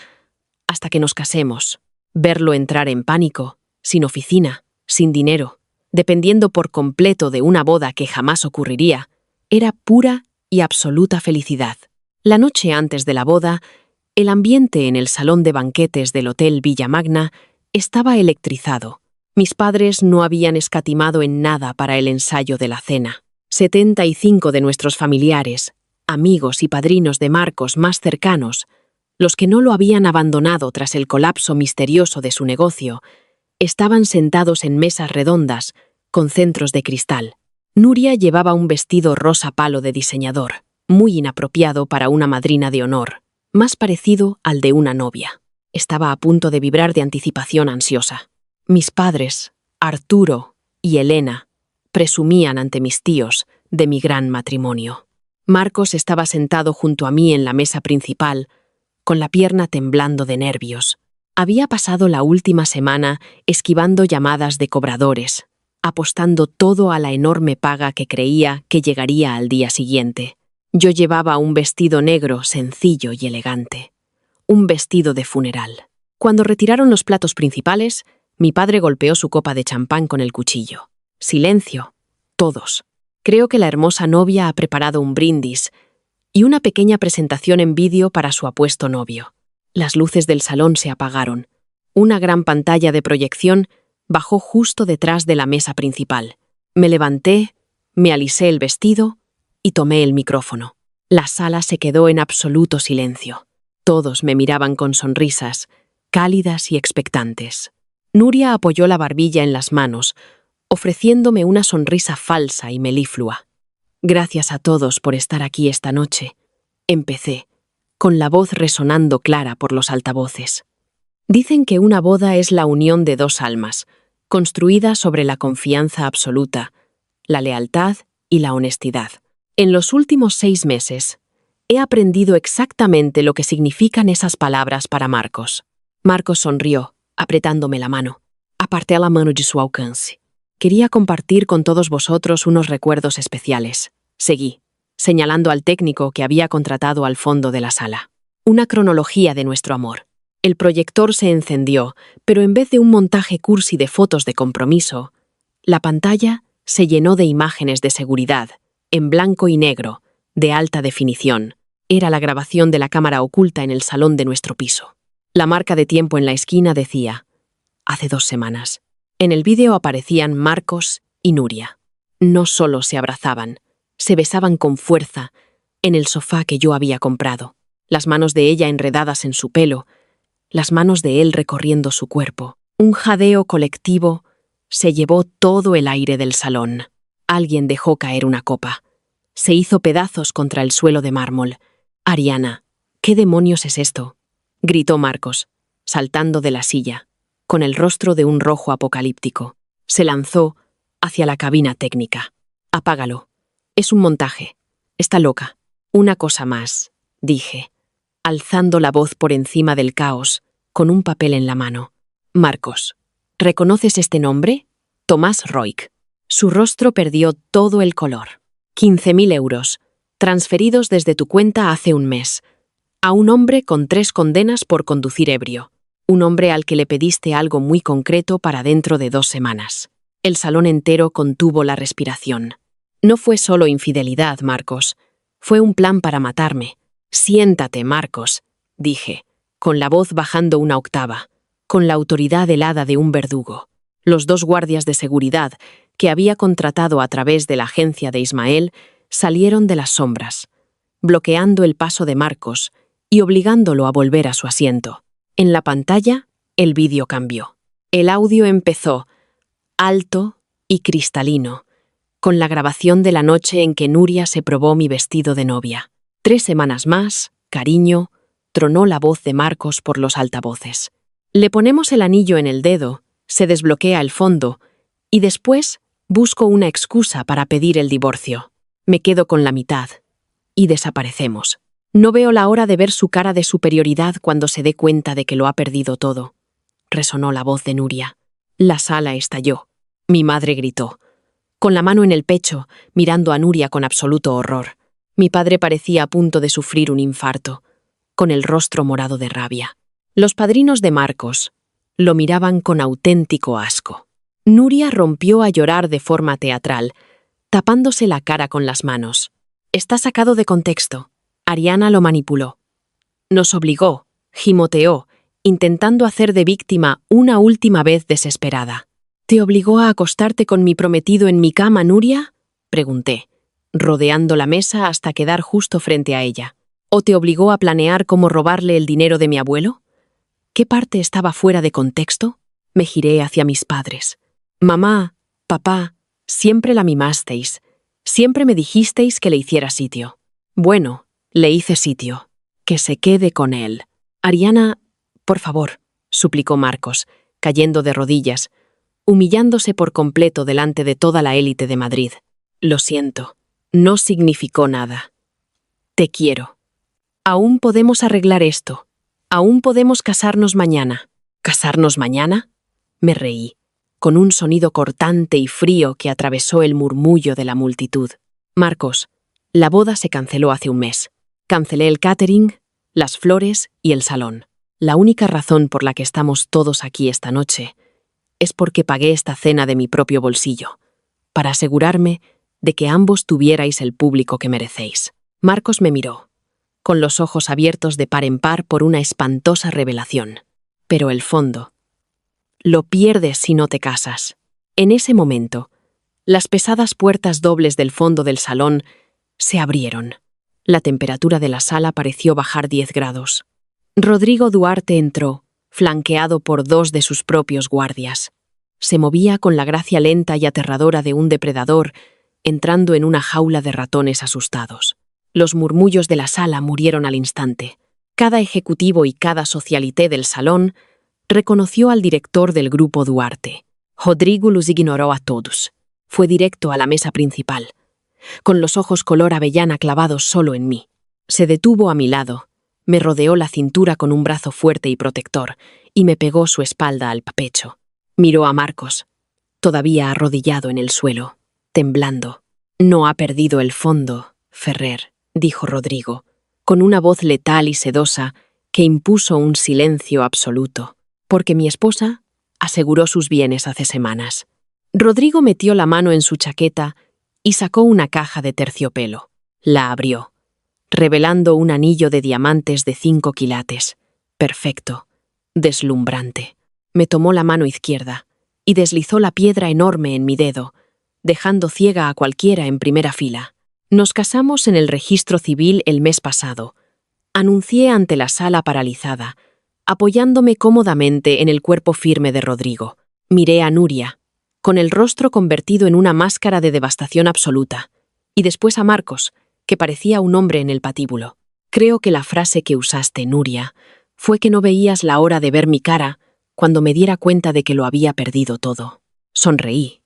hasta que nos casemos. Verlo entrar en pánico, sin oficina, sin dinero, dependiendo por completo de una boda que jamás ocurriría, era pura y absoluta felicidad. La noche antes de la boda, el ambiente en el salón de banquetes del Hotel Villamagna estaba electrizado. Mis padres no habían escatimado en nada para el ensayo de la cena. 75 de nuestros familiares, amigos y padrinos de Marcos más cercanos, los que no lo habían abandonado tras el colapso misterioso de su negocio, estaban sentados en mesas redondas, con centros de cristal. Nuria llevaba un vestido rosa palo de diseñador, muy inapropiado para una madrina de honor, más parecido al de una novia. Estaba a punto de vibrar de anticipación ansiosa. Mis padres, Arturo y Elena, presumían ante mis tíos de mi gran matrimonio. Marcos estaba sentado junto a mí en la mesa principal, con la pierna temblando de nervios. Había pasado la última semana esquivando llamadas de cobradores, apostando todo a la enorme paga que creía que llegaría al día siguiente. Yo llevaba un vestido negro sencillo y elegante. Un vestido de funeral. Cuando retiraron los platos principales, mi padre golpeó su copa de champán con el cuchillo. Silencio. Todos. Creo que la hermosa novia ha preparado un brindis y una pequeña presentación en vídeo para su apuesto novio. Las luces del salón se apagaron. Una gran pantalla de proyección bajó justo detrás de la mesa principal. Me levanté, me alisé el vestido y tomé el micrófono. La sala se quedó en absoluto silencio. Todos me miraban con sonrisas, cálidas y expectantes. Nuria apoyó la barbilla en las manos, ofreciéndome una sonrisa falsa y meliflua. Gracias a todos por estar aquí esta noche. Empecé, con la voz resonando clara por los altavoces. Dicen que una boda es la unión de dos almas, construida sobre la confianza absoluta, la lealtad y la honestidad. En los últimos 6 meses, he aprendido exactamente lo que significan esas palabras para Marcos. Marcos sonrió, apretándome la mano. Aparté la mano de su alcance. Quería compartir con todos vosotros unos recuerdos especiales. Seguí, señalando al técnico que había contratado al fondo de la sala. Una cronología de nuestro amor. El proyector se encendió, pero en vez de un montaje cursi de fotos de compromiso, la pantalla se llenó de imágenes de seguridad, en blanco y negro, de alta definición. Era la grabación de la cámara oculta en el salón de nuestro piso. La marca de tiempo en la esquina decía: hace 2 semanas. En el vídeo aparecían Marcos y Nuria. No solo se abrazaban, se besaban con fuerza en el sofá que yo había comprado, las manos de ella enredadas en su pelo, las manos de él recorriendo su cuerpo. Un jadeo colectivo se llevó todo el aire del salón. Alguien dejó caer una copa. Se hizo pedazos contra el suelo de mármol. «Ariana, ¿qué demonios es esto?», gritó Marcos, saltando de la silla, con el rostro de un rojo apocalíptico. Se lanzó hacia la cabina técnica. «Apágalo. Es un montaje. Está loca». «Una cosa más», dije, alzando la voz por encima del caos, con un papel en la mano. «Marcos, ¿reconoces este nombre? Tomás Roig». Su rostro perdió todo el color. 15.000 euros, transferidos desde tu cuenta hace un mes, a un hombre con 3 condenas por conducir ebrio. Un hombre al que le pediste algo muy concreto para dentro de 2 semanas. El salón entero contuvo la respiración. No fue solo infidelidad, Marcos. Fue un plan para matarme. «Siéntate, Marcos», dije, con la voz bajando una octava, con la autoridad helada de un verdugo. Los 2 guardias de seguridad que había contratado a través de la agencia de Ismael salieron de las sombras, bloqueando el paso de Marcos y obligándolo a volver a su asiento. En la pantalla, el vídeo cambió. El audio empezó, alto y cristalino, con la grabación de la noche en que Nuria se probó mi vestido de novia. 3 semanas más, cariño, tronó la voz de Marcos por los altavoces. Le ponemos el anillo en el dedo, se desbloquea el fondo, y después busco una excusa para pedir el divorcio. Me quedo con la mitad, y desaparecemos. No veo la hora de ver su cara de superioridad cuando se dé cuenta de que lo ha perdido todo. Resonó la voz de Nuria. La sala estalló. Mi madre gritó, con la mano en el pecho, mirando a Nuria con absoluto horror. Mi padre parecía a punto de sufrir un infarto, con el rostro morado de rabia. Los padrinos de Marcos lo miraban con auténtico asco. Nuria rompió a llorar de forma teatral, tapándose la cara con las manos. Está sacado de contexto. Ariana lo manipuló. Nos obligó, gimoteó, intentando hacer de víctima una última vez desesperada. ¿Te obligó a acostarte con mi prometido en mi cama, Nuria?, pregunté, rodeando la mesa hasta quedar justo frente a ella. ¿O te obligó a planear cómo robarle el dinero de mi abuelo? ¿Qué parte estaba fuera de contexto? Me giré hacia mis padres. Mamá, papá, siempre la mimasteis. Siempre me dijisteis que le hiciera sitio. Bueno, le hice sitio. Que se quede con él. Ariana, por favor, suplicó Marcos, cayendo de rodillas, humillándose por completo delante de toda la élite de Madrid. Lo siento, no significó nada. Te quiero. Aún podemos arreglar esto, Aún podemos casarnos mañana. ¿Casarnos mañana? Me reí, con un sonido cortante y frío que atravesó el murmullo de la multitud. Marcos, la boda se canceló hace un mes. Cancelé el catering, las flores y el salón. La única razón por la que estamos todos aquí esta noche es porque pagué esta cena de mi propio bolsillo, para asegurarme de que ambos tuvierais el público que merecéis. Marcos me miró, con los ojos abiertos de par en par por una espantosa revelación. Pero el fondo lo pierdes si no te casas. En ese momento, las pesadas puertas dobles del fondo del salón se abrieron. La temperatura de la sala pareció bajar 10 grados. Rodrigo Duarte entró, flanqueado por 2 de sus propios guardias. Se movía con la gracia lenta y aterradora de un depredador entrando en una jaula de ratones asustados. Los murmullos de la sala murieron al instante. Cada ejecutivo y cada socialité del salón reconoció al director del grupo Duarte. Rodrigo los ignoró a todos. Fue directo a la mesa principal, con los ojos color avellana clavados solo en mí. Se detuvo a mi lado, me rodeó la cintura con un brazo fuerte y protector y me pegó su espalda al pecho. Miró a Marcos, todavía arrodillado en el suelo, temblando. «No ha perdido el fondo, Ferrer», dijo Rodrigo, con una voz letal y sedosa que impuso un silencio absoluto, porque mi esposa aseguró sus bienes hace semanas. Rodrigo metió la mano en su chaqueta y sacó una caja de terciopelo. La abrió, revelando un anillo de diamantes de 5 quilates. Perfecto, deslumbrante. Me tomó la mano izquierda y deslizó la piedra enorme en mi dedo, dejando ciega a cualquiera en primera fila. Nos casamos en el registro civil el mes pasado. Anuncié ante la sala paralizada, apoyándome cómodamente en el cuerpo firme de Rodrigo. Miré a Nuria, con el rostro convertido en una máscara de devastación absoluta, y después a Marcos, que parecía un hombre en el patíbulo. Creo que la frase que usaste, Nuria, fue que no veías la hora de ver mi cara cuando me diera cuenta de que lo había perdido todo. Sonreí.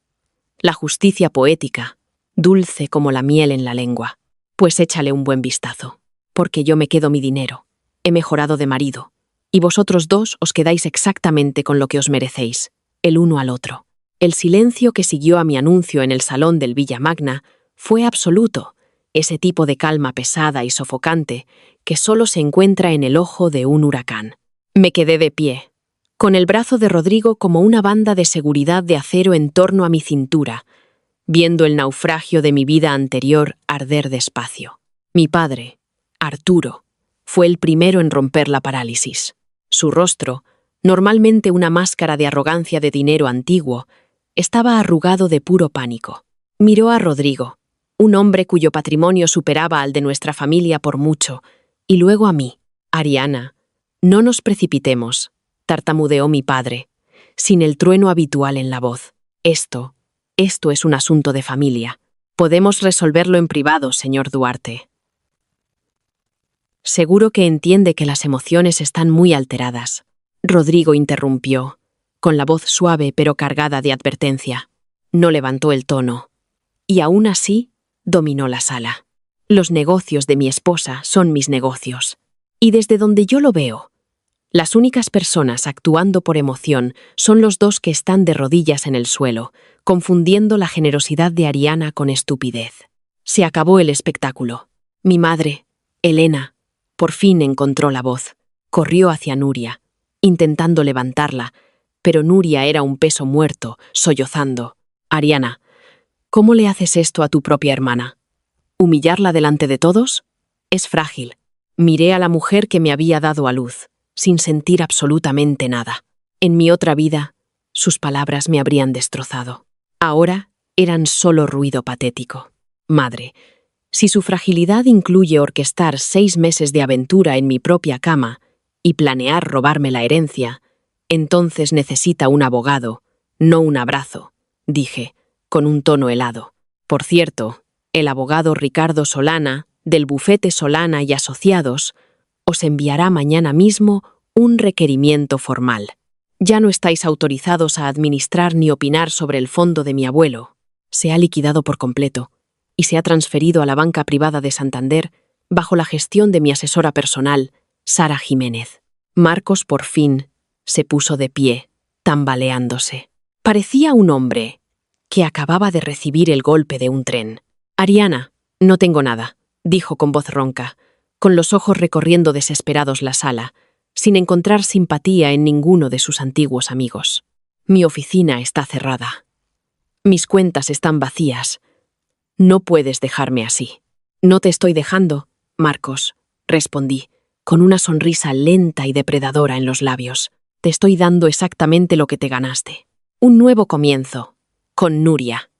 La justicia poética, dulce como la miel en la lengua. Pues échale un buen vistazo, porque yo me quedo mi dinero. He mejorado de marido, y vosotros dos os quedáis exactamente con lo que os merecéis, el uno al otro. El silencio que siguió a mi anuncio en el salón del Villa Magna fue absoluto, ese tipo de calma pesada y sofocante que solo se encuentra en el ojo de un huracán. Me quedé de pie, con el brazo de Rodrigo como una banda de seguridad de acero en torno a mi cintura, viendo el naufragio de mi vida anterior arder despacio. Mi padre, Arturo, fue el primero en romper la parálisis. Su rostro, normalmente una máscara de arrogancia de dinero antiguo, estaba arrugado de puro pánico. Miró a Rodrigo, un hombre cuyo patrimonio superaba al de nuestra familia por mucho, y luego a mí. «Ariana, no nos precipitemos», tartamudeó mi padre, sin el trueno habitual en la voz. Esto es un asunto de familia. Podemos resolverlo en privado, señor Duarte». Seguro que entiende que las emociones están muy alteradas. Rodrigo interrumpió, con la voz suave pero cargada de advertencia. No levantó el tono, y aún así dominó la sala. Los negocios de mi esposa son mis negocios, y desde donde yo lo veo, las únicas personas actuando por emoción son los dos que están de rodillas en el suelo, confundiendo la generosidad de Ariana con estupidez. Se acabó el espectáculo. Mi madre, Elena, por fin encontró la voz. Corrió hacia Nuria, intentando levantarla, pero Nuria era un peso muerto, sollozando. «Ariana, ¿cómo le haces esto a tu propia hermana? ¿Humillarla delante de todos? Es frágil». Miré a la mujer que me había dado a luz, sin sentir absolutamente nada. En mi otra vida, sus palabras me habrían destrozado. Ahora eran solo ruido patético. Madre, si su fragilidad incluye orquestar 6 meses de aventura en mi propia cama y planear robarme la herencia, entonces necesita un abogado, no un abrazo, dije, con un tono helado. Por cierto, el abogado Ricardo Solana, del bufete Solana y Asociados, os enviará mañana mismo un requerimiento formal. Ya no estáis autorizados a administrar ni opinar sobre el fondo de mi abuelo. Se ha liquidado por completo y se ha transferido a la banca privada de Santander bajo la gestión de mi asesora personal, Sara Jiménez. Marcos por fin se puso de pie, tambaleándose. Parecía un hombre que acababa de recibir el golpe de un tren. «Ariana, no tengo nada», dijo con voz ronca, con los ojos recorriendo desesperados la sala, sin encontrar simpatía en ninguno de sus antiguos amigos. «Mi oficina está cerrada. Mis cuentas están vacías. No puedes dejarme así». «No te estoy dejando, Marcos», respondí, con una sonrisa lenta y depredadora en los labios. «Te estoy dando exactamente lo que te ganaste. Un nuevo comienzo, con Nuria.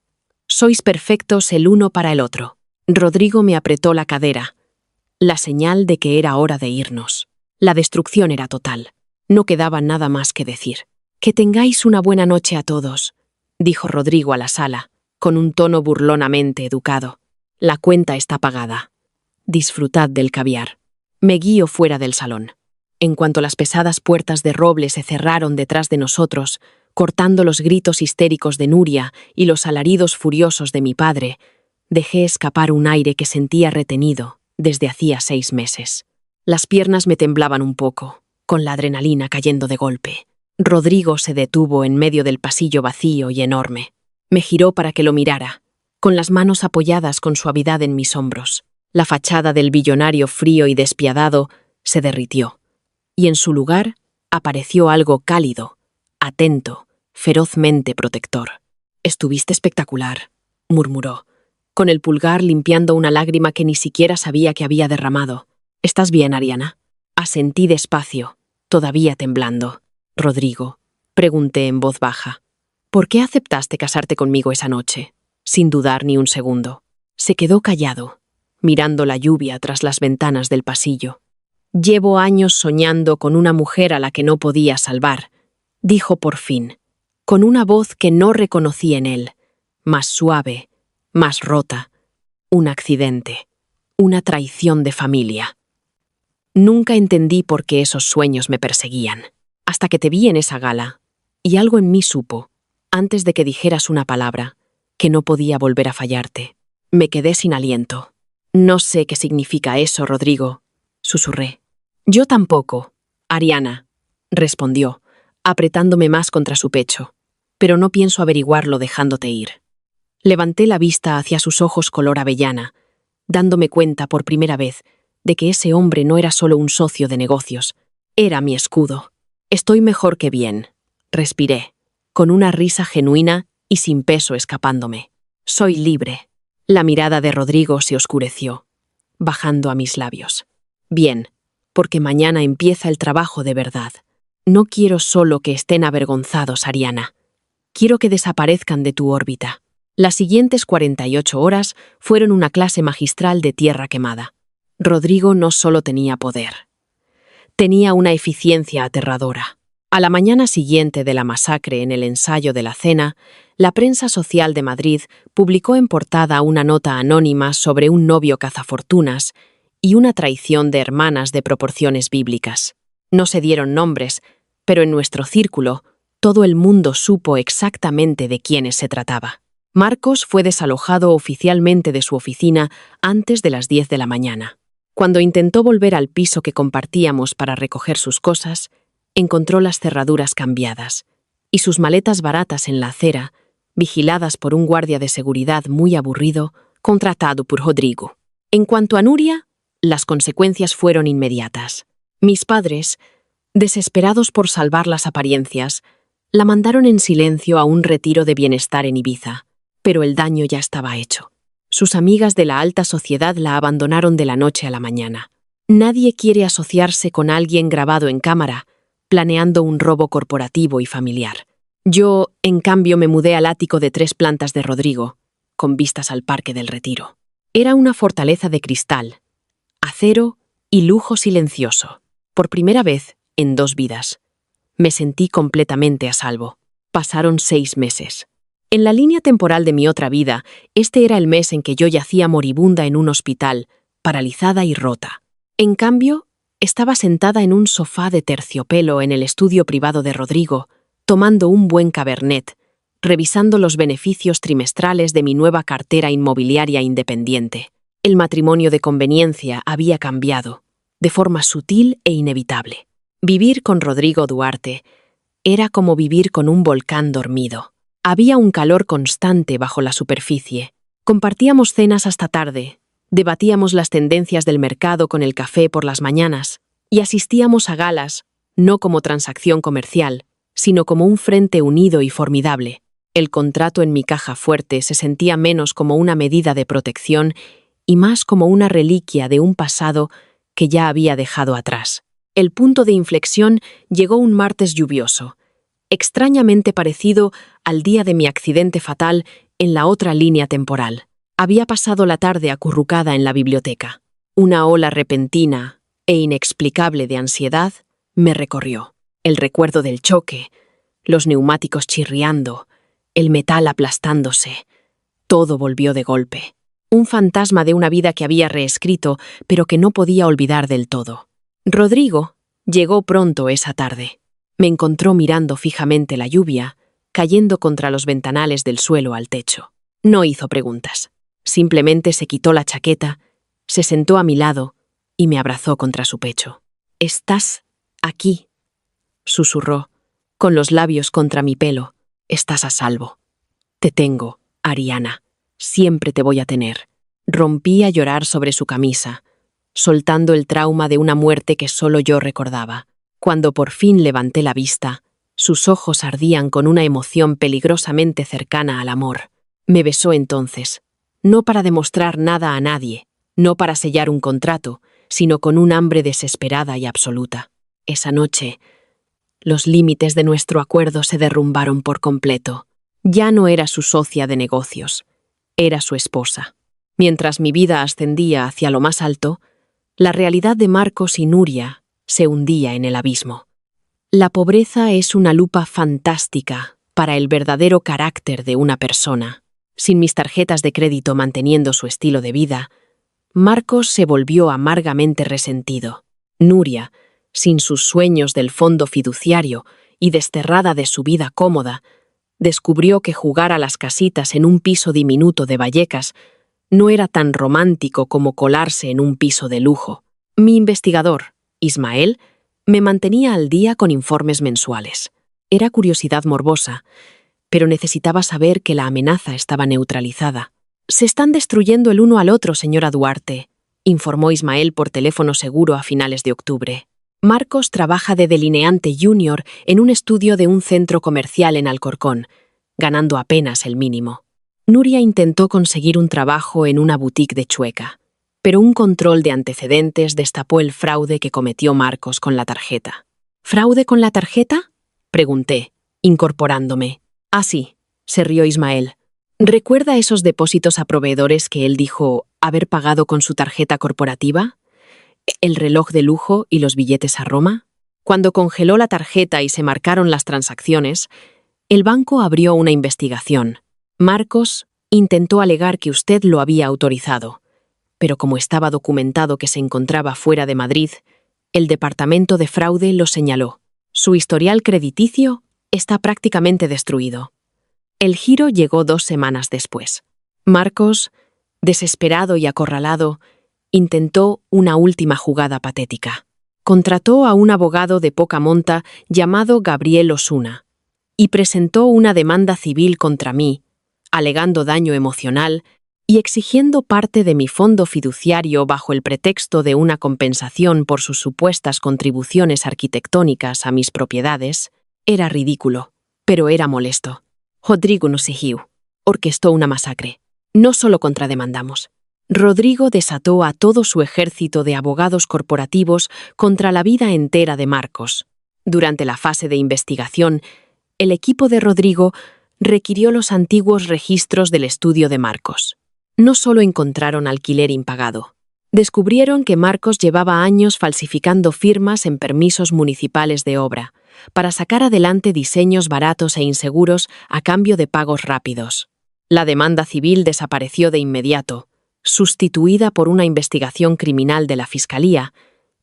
Sois perfectos el uno para el otro». Rodrigo me apretó la cadera, la señal de que era hora de irnos. La destrucción era total. No quedaba nada más que decir. «Que tengáis una buena noche a todos», dijo Rodrigo a la sala, con un tono burlonamente educado. «La cuenta está pagada. Disfrutad del caviar». Me guío fuera del salón. En cuanto las pesadas puertas de roble se cerraron detrás de nosotros, cortando los gritos histéricos de Nuria y los alaridos furiosos de mi padre, dejé escapar un aire que sentía retenido desde hacía 6 meses. Las piernas me temblaban un poco, con la adrenalina cayendo de golpe. Rodrigo se detuvo en medio del pasillo vacío y enorme. Me giró para que lo mirara, con las manos apoyadas con suavidad en mis hombros. La fachada del billonario frío y despiadado se derritió, y en su lugar apareció algo cálido, atento, ferozmente protector. «Estuviste espectacular», murmuró, con el pulgar limpiando una lágrima que ni siquiera sabía que había derramado. «¿Estás bien, Ariana?». Asentí despacio, todavía temblando. «Rodrigo», pregunté en voz baja, «¿por qué aceptaste casarte conmigo esa noche?». Sin dudar ni un segundo. Se quedó callado, mirando la lluvia tras las ventanas del pasillo. «Llevo años soñando con una mujer a la que no podía salvar», dijo por fin, con una voz que no reconocí en él, más suave, más rota. «Un accidente, una traición de familia». Nunca entendí por qué esos sueños me perseguían, hasta que te vi en esa gala, y algo en mí supo, antes de que dijeras una palabra, que no podía volver a fallarte. Me quedé sin aliento. «No sé qué significa eso, Rodrigo», susurré. «Yo tampoco, Ariana», respondió, apretándome más contra su pecho, «pero no pienso averiguarlo dejándote ir». Levanté la vista hacia sus ojos color avellana, dándome cuenta por primera vez de que ese hombre no era solo un socio de negocios, era mi escudo. «Estoy mejor que bien», respiré, con una risa genuina y sin peso escapándome. «Soy libre». La mirada de Rodrigo se oscureció, bajando a mis labios. «Bien, porque mañana empieza el trabajo de verdad. No quiero solo que estén avergonzados, Ariana. Quiero que desaparezcan de tu órbita». Las siguientes 48 horas fueron una clase magistral de tierra quemada. Rodrigo no solo tenía poder, tenía una eficiencia aterradora. A la mañana siguiente de la masacre en el ensayo de la cena, la prensa social de Madrid publicó en portada una nota anónima sobre un novio cazafortunas y una traición de hermanas de proporciones bíblicas. No se dieron nombres, pero en nuestro círculo todo el mundo supo exactamente de quiénes se trataba. Marcos fue desalojado oficialmente de su oficina antes de las 10 de la mañana. Cuando intentó volver al piso que compartíamos para recoger sus cosas, encontró las cerraduras cambiadas y sus maletas baratas en la acera, vigiladas por un guardia de seguridad muy aburrido, contratado por Rodrigo. En cuanto a Nuria, las consecuencias fueron inmediatas. Mis padres, desesperados por salvar las apariencias, la mandaron en silencio a un retiro de bienestar en Ibiza, pero el daño ya estaba hecho. Sus amigas de la alta sociedad la abandonaron de la noche a la mañana. Nadie quiere asociarse con alguien grabado en cámara, planeando un robo corporativo y familiar. Yo, en cambio, me mudé al ático de 3 plantas de Rodrigo, con vistas al Parque del Retiro. Era una fortaleza de cristal, acero y lujo silencioso. Por primera vez en 2 vidas, me sentí completamente a salvo. Pasaron 6 meses. En la línea temporal de mi otra vida, este era el mes en que yo yacía moribunda en un hospital, paralizada y rota. En cambio, estaba sentada en un sofá de terciopelo en el estudio privado de Rodrigo, tomando un buen cabernet, revisando los beneficios trimestrales de mi nueva cartera inmobiliaria independiente. El matrimonio de conveniencia había cambiado, de forma sutil e inevitable. Vivir con Rodrigo Duarte era como vivir con un volcán dormido. Había un calor constante bajo la superficie. Compartíamos cenas hasta tarde, debatíamos las tendencias del mercado con el café por las mañanas y asistíamos a galas, no como transacción comercial, sino como un frente unido y formidable. El contrato en mi caja fuerte se sentía menos como una medida de protección y más como una reliquia de un pasado que ya había dejado atrás. El punto de inflexión llegó un martes lluvioso, extrañamente parecido al día de mi accidente fatal en la otra línea temporal. Había pasado la tarde acurrucada en la biblioteca. Una ola repentina e inexplicable de ansiedad me recorrió. El recuerdo del choque, los neumáticos chirriando, el metal aplastándose, todo volvió de golpe. Un fantasma de una vida que había reescrito, pero que no podía olvidar del todo. Rodrigo llegó pronto esa tarde. Me encontró mirando fijamente la lluvia, cayendo contra los ventanales del suelo al techo. No hizo preguntas. Simplemente se quitó la chaqueta, se sentó a mi lado y me abrazó contra su pecho. «Estás aquí», susurró, con los labios contra mi pelo. «Estás a salvo. Te tengo, Ariana. Siempre te voy a tener». Rompí a llorar sobre su camisa, soltando el trauma de una muerte que solo yo recordaba. Cuando por fin levanté la vista, sus ojos ardían con una emoción peligrosamente cercana al amor. Me besó entonces, no para demostrar nada a nadie, no para sellar un contrato, sino con un hambre desesperada y absoluta. Esa noche, los límites de nuestro acuerdo se derrumbaron por completo. Ya no era su socia de negocios, era su esposa. Mientras mi vida ascendía hacia lo más alto, la realidad de Marcos y Nuria se hundía en el abismo. La pobreza es una lupa fantástica para el verdadero carácter de una persona. Sin mis tarjetas de crédito manteniendo su estilo de vida, Marcos se volvió amargamente resentido. Nuria, sin sus sueños del fondo fiduciario y desterrada de su vida cómoda, descubrió que jugar a las casitas en un piso diminuto de Vallecas no era tan romántico como colarse en un piso de lujo. Mi investigador, Ismael, me mantenía al día con informes mensuales. Era curiosidad morbosa, pero necesitaba saber que la amenaza estaba neutralizada. «Se están destruyendo el uno al otro, señora Duarte», informó Ismael por teléfono seguro a finales de octubre. Marcos trabaja de delineante junior en un estudio de un centro comercial en Alcorcón, ganando apenas el mínimo. Nuria intentó conseguir un trabajo en una boutique de Chueca, pero un control de antecedentes destapó el fraude que cometió Marcos con la tarjeta. «¿Fraude con la tarjeta?», pregunté, incorporándome. «Ah, sí», se rió Ismael. «¿Recuerda esos depósitos a proveedores que él dijo haber pagado con su tarjeta corporativa? ¿El reloj de lujo y los billetes a Roma? Cuando congeló la tarjeta y se marcaron las transacciones, el banco abrió una investigación. Marcos intentó alegar que usted lo había autorizado, pero como estaba documentado que se encontraba fuera de Madrid, el departamento de fraude lo señaló. Su historial crediticio está prácticamente destruido». El giro llegó 2 semanas después. Marcos, desesperado y acorralado, intentó una última jugada patética. Contrató a un abogado de poca monta llamado Gabriel Osuna y presentó una demanda civil contra mí, alegando daño emocional y exigiendo parte de mi fondo fiduciario bajo el pretexto de una compensación por sus supuestas contribuciones arquitectónicas a mis propiedades. Era ridículo, pero era molesto. Rodrigo nos siguió, orquestó una masacre. No solo contrademandamos. Rodrigo desató a todo su ejército de abogados corporativos contra la vida entera de Marcos. Durante la fase de investigación, el equipo de Rodrigo requirió los antiguos registros del estudio de Marcos. No solo encontraron alquiler impagado. Descubrieron que Marcos llevaba años falsificando firmas en permisos municipales de obra, para sacar adelante diseños baratos e inseguros a cambio de pagos rápidos. La demanda civil desapareció de inmediato, sustituida por una investigación criminal de la Fiscalía,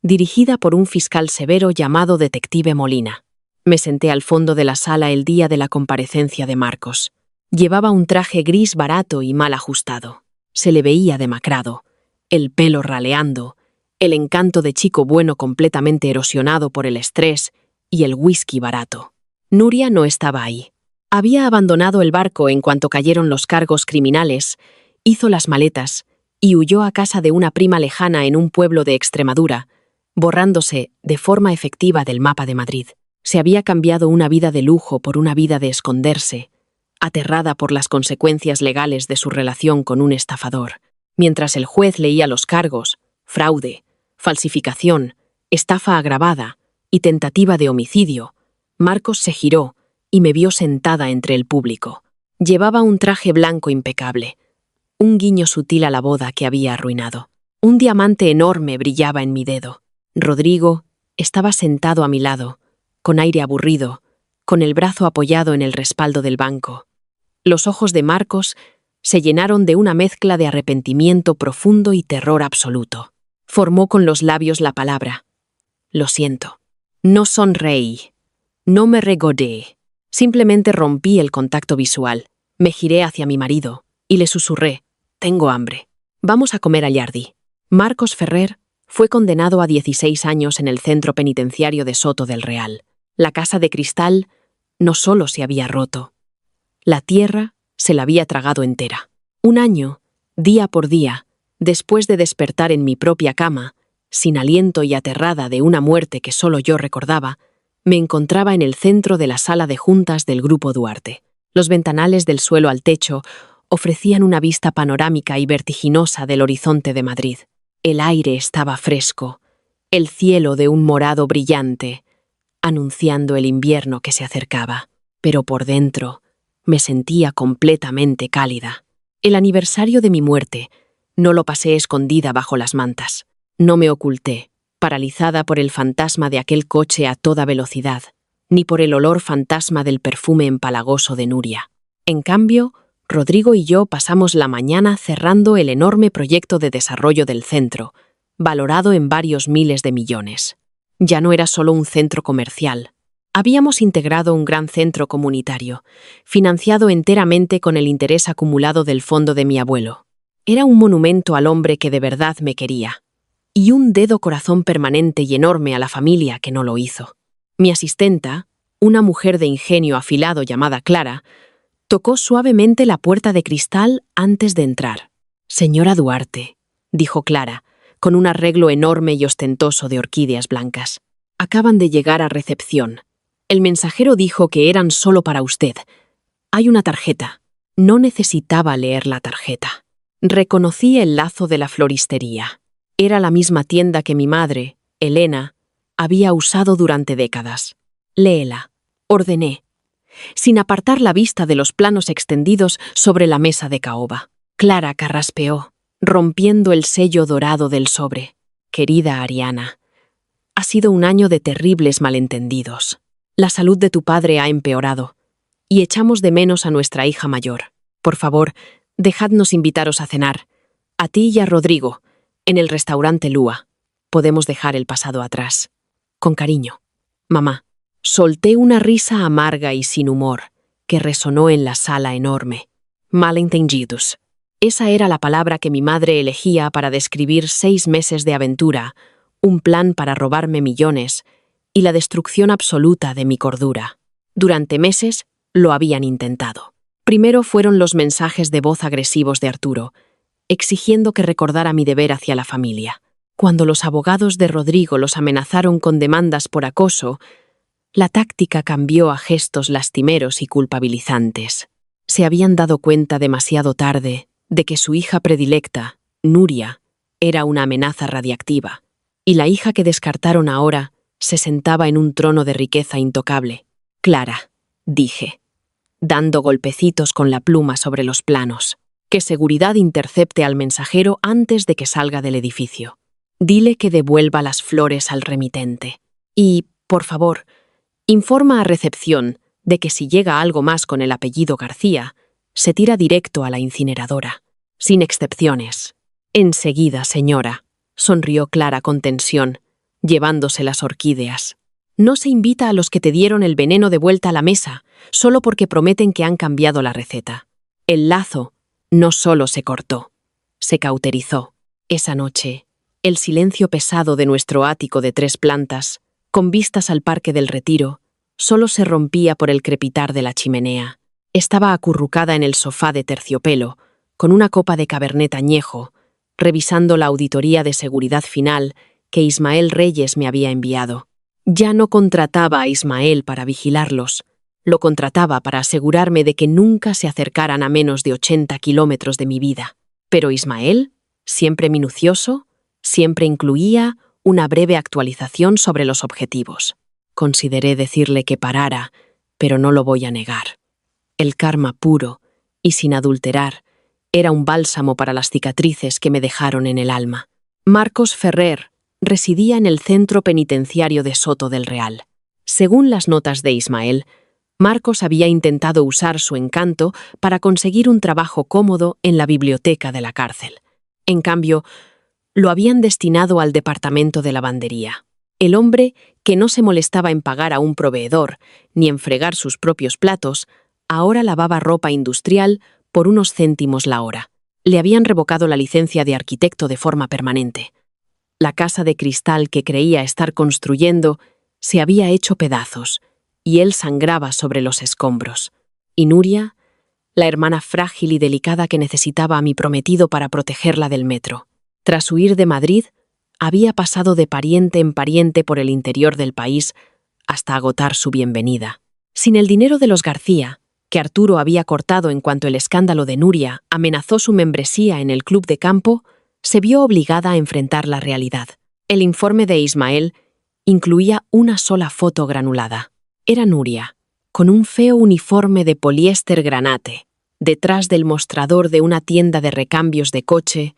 dirigida por un fiscal severo llamado Detective Molina. Me senté al fondo de la sala el día de la comparecencia de Marcos. Llevaba un traje gris barato y mal ajustado. Se le veía demacrado, el pelo raleando, el encanto de chico bueno completamente erosionado por el estrés y el whisky barato. Nuria no estaba ahí. Había abandonado el barco en cuanto cayeron los cargos criminales, hizo las maletas y huyó a casa de una prima lejana en un pueblo de Extremadura, borrándose de forma efectiva del mapa de Madrid. Se había cambiado una vida de lujo por una vida de esconderse, aterrada por las consecuencias legales de su relación con un estafador. Mientras el juez leía los cargos, fraude, falsificación, estafa agravada y tentativa de homicidio, Marcos se giró y me vio sentada entre el público. Llevaba un traje blanco impecable, un guiño sutil a la boda que había arruinado. Un diamante enorme brillaba en mi dedo. Rodrigo estaba sentado a mi lado, con aire aburrido, con el brazo apoyado en el respaldo del banco. Los ojos de Marcos se llenaron de una mezcla de arrepentimiento profundo y terror absoluto. Formó con los labios la palabra: lo siento. No sonreí. No me regodé. Simplemente rompí el contacto visual. Me giré hacia mi marido y le susurré: tengo hambre. Vamos a comer a Yardi. Marcos Ferrer fue condenado a 16 años en el centro penitenciario de Soto del Real. La casa de cristal no solo se había roto. La tierra se la había tragado entera. Un año, día por día, después de despertar en mi propia cama, sin aliento y aterrada de una muerte que solo yo recordaba, me encontraba en el centro de la sala de juntas del Grupo Duarte. Los ventanales del suelo al techo ofrecían una vista panorámica y vertiginosa del horizonte de Madrid. El aire estaba fresco, el cielo de un morado brillante, anunciando el invierno que se acercaba. Pero por dentro me sentía completamente cálida. El aniversario de mi muerte no lo pasé escondida bajo las mantas. No me oculté, paralizada por el fantasma de aquel coche a toda velocidad, ni por el olor fantasma del perfume empalagoso de Nuria. En cambio, Rodrigo y yo pasamos la mañana cerrando el enorme proyecto de desarrollo del centro, valorado en varios miles de millones. Ya no era solo un centro comercial. Habíamos integrado un gran centro comunitario, financiado enteramente con el interés acumulado del fondo de mi abuelo. Era un monumento al hombre que de verdad me quería, y un dedo corazón permanente y enorme a la familia que no lo hizo. Mi asistenta, una mujer de ingenio afilado llamada Clara, tocó suavemente la puerta de cristal antes de entrar. «Señora Duarte», dijo Clara, con un arreglo enorme y ostentoso de orquídeas blancas. «Acaban de llegar a recepción. El mensajero dijo que eran solo para usted. Hay una tarjeta». No necesitaba leer la tarjeta. Reconocí el lazo de la floristería. Era la misma tienda que mi madre, Elena, había usado durante décadas. «Léela», ordené, sin apartar la vista de los planos extendidos sobre la mesa de caoba. Clara carraspeó, rompiendo el sello dorado del sobre. «Querida Ariana, ha sido un año de terribles malentendidos. La salud de tu padre ha empeorado, y echamos de menos a nuestra hija mayor. Por favor, dejadnos invitaros a cenar, a ti y a Rodrigo, en el restaurante Lua. Podemos dejar el pasado atrás. Con cariño, mamá». Solté una risa amarga y sin humor, que resonó en la sala enorme. «Malentendidos». Esa era la palabra que mi madre elegía para describir 6 meses de aventura, un plan para robarme millones y la destrucción absoluta de mi cordura. Durante meses lo habían intentado. Primero fueron los mensajes de voz agresivos de Arturo, exigiendo que recordara mi deber hacia la familia. Cuando los abogados de Rodrigo los amenazaron con demandas por acoso, la táctica cambió a gestos lastimeros y culpabilizantes. Se habían dado cuenta demasiado tarde de que su hija predilecta, Nuria, era una amenaza radiactiva, y la hija que descartaron ahora se sentaba en un trono de riqueza intocable. «Clara», dije, dando golpecitos con la pluma sobre los planos, «que seguridad intercepte al mensajero antes de que salga del edificio. Dile que devuelva las flores al remitente. Y, por favor, informa a recepción de que si llega algo más con el apellido García, se tira directo a la incineradora, sin excepciones». «Enseguida, señora», sonrió Clara con tensión, llevándose las orquídeas. «No se invita a los que te dieron el veneno de vuelta a la mesa, solo porque prometen que han cambiado la receta». El lazo no solo se cortó, se cauterizó. Esa noche El silencio pesado de nuestro ático de 3 plantas, con vistas al Parque del Retiro, solo se rompía por el crepitar de la chimenea. Estaba acurrucada en el sofá de terciopelo, con una copa de cabernet añejo, revisando la auditoría de seguridad final que Ismael Reyes me había enviado. Ya no contrataba a Ismael para vigilarlos, lo contrataba para asegurarme de que nunca se acercaran a menos de 80 kilómetros de mi vida. Pero Ismael, siempre minucioso, siempre incluía una breve actualización sobre los objetivos. Consideré decirle que parara, pero no lo voy a negar. El karma puro y sin adulterar era un bálsamo para las cicatrices que me dejaron en el alma. Marcos Ferrer residía en el centro penitenciario de Soto del Real. Según las notas de Ismael, Marcos había intentado usar su encanto para conseguir un trabajo cómodo en la biblioteca de la cárcel. En cambio, lo habían destinado al departamento de lavandería. El hombre, que no se molestaba en pagar a un proveedor ni en fregar sus propios platos, ahora lavaba ropa industrial por unos céntimos la hora. Le habían revocado la licencia de arquitecto de forma permanente. La casa de cristal que creía estar construyendo se había hecho pedazos, y él sangraba sobre los escombros. Y Nuria, la hermana frágil y delicada que necesitaba a mi prometido para protegerla del metro. Tras huir de Madrid, había pasado de pariente en pariente por el interior del país hasta agotar su bienvenida. Sin el dinero de los García, que Arturo había cortado en cuanto el escándalo de Nuria amenazó su membresía en el club de campo, se vio obligada a enfrentar la realidad. El informe de Ismael incluía una sola foto granulada. Era Nuria, con un feo uniforme de poliéster granate, detrás del mostrador de una tienda de recambios de coche,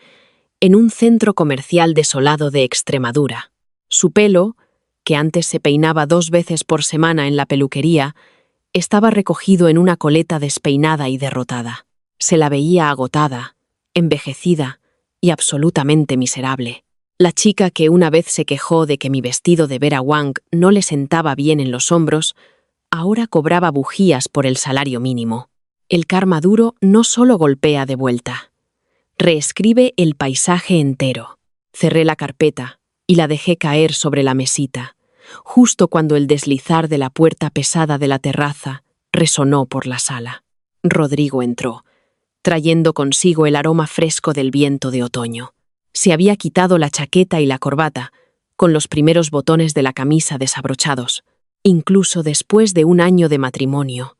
en un centro comercial desolado de Extremadura. Su pelo, que antes se peinaba 2 veces por semana en la peluquería, estaba recogido en una coleta despeinada y derrotada. Se la veía agotada, envejecida y absolutamente miserable. La chica que una vez se quejó de que mi vestido de Vera Wang no le sentaba bien en los hombros, ahora cobraba bujías por el salario mínimo. El karma duro no solo golpea de vuelta, reescribe el paisaje entero. Cerré la carpeta y la dejé caer sobre la mesita, justo cuando el deslizar de la puerta pesada de la terraza resonó por la sala. Rodrigo entró, trayendo consigo el aroma fresco del viento de otoño. Se había quitado la chaqueta y la corbata, con los primeros botones de la camisa desabrochados. Incluso después de 1 año de matrimonio,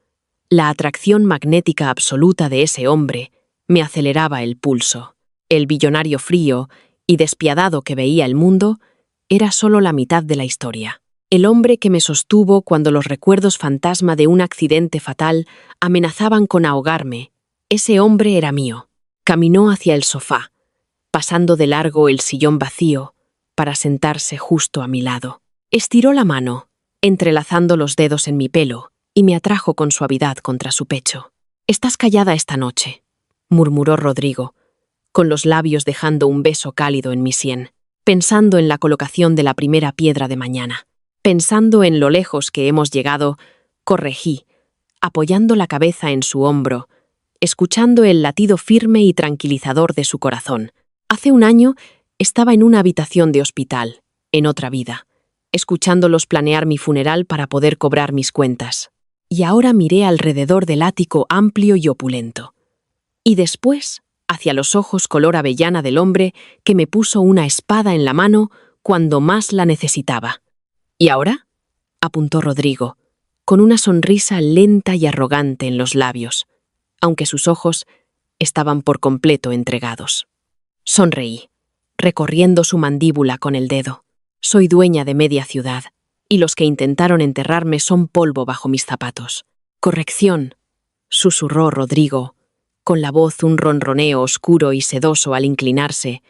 la atracción magnética absoluta de ese hombre me aceleraba el pulso. El billonario frío y despiadado que veía el mundo era solo la mitad de la historia. El hombre que me sostuvo cuando los recuerdos fantasma de un accidente fatal amenazaban con ahogarme, ese hombre era mío. Caminó hacia el sofá, pasando de largo el sillón vacío, para sentarse justo a mi lado. Estiró la mano, entrelazando los dedos en mi pelo, y me atrajo con suavidad contra su pecho. «Estás callada esta noche», murmuró Rodrigo, con los labios dejando un beso cálido en mi sien, pensando en la colocación de la primera piedra de mañana. Pensando en lo lejos que hemos llegado, corregí, apoyando la cabeza en su hombro, escuchando el latido firme y tranquilizador de su corazón. Hace 1 año estaba en una habitación de hospital, en otra vida, escuchándolos planear mi funeral para poder cobrar mis cuentas. Y ahora miré alrededor del ático amplio y opulento. Y después, hacia los ojos color avellana del hombre que me puso una espada en la mano cuando más la necesitaba. ¿Y ahora?, apuntó Rodrigo, con una sonrisa lenta y arrogante en los labios, aunque sus ojos estaban por completo entregados. Sonreí, recorriendo su mandíbula con el dedo. Soy dueña de media ciudad, y los que intentaron enterrarme son polvo bajo mis zapatos. Corrección, susurró Rodrigo, con la voz un ronroneo oscuro y sedoso al inclinarse,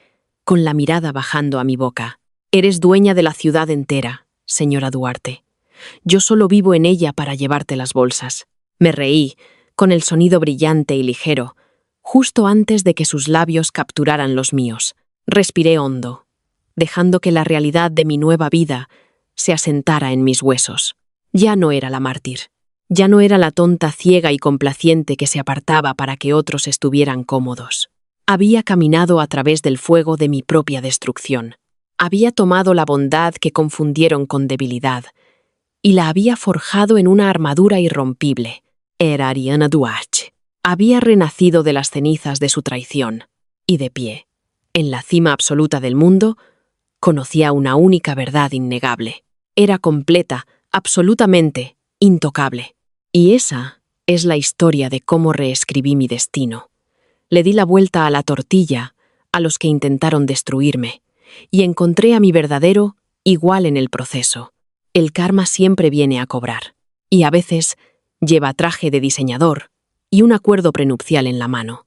con la mirada bajando a mi boca. Eres dueña de la ciudad entera, señora Duarte. Yo solo vivo en ella para llevarte las bolsas. Me reí, con el sonido brillante y ligero, justo antes de que sus labios capturaran los míos. Respiré hondo, dejando que la realidad de mi nueva vida se asentara en mis huesos. Ya no era la mártir. Ya no era la tonta ciega y complaciente que se apartaba para que otros estuvieran cómodos. Había caminado a través del fuego de mi propia destrucción. Había tomado la bondad que confundieron con debilidad y la había forjado en una armadura irrompible. Era Ariana Duach. Había renacido de las cenizas de su traición y de pie, en la cima absoluta del mundo, conocía una única verdad innegable. Era completa, absolutamente, intocable. Y esa es la historia de cómo reescribí mi destino. Le di la vuelta a la tortilla a los que intentaron destruirme y encontré a mi verdadero igual en el proceso. El karma siempre viene a cobrar y a veces lleva traje de diseñador y un acuerdo prenupcial en la mano.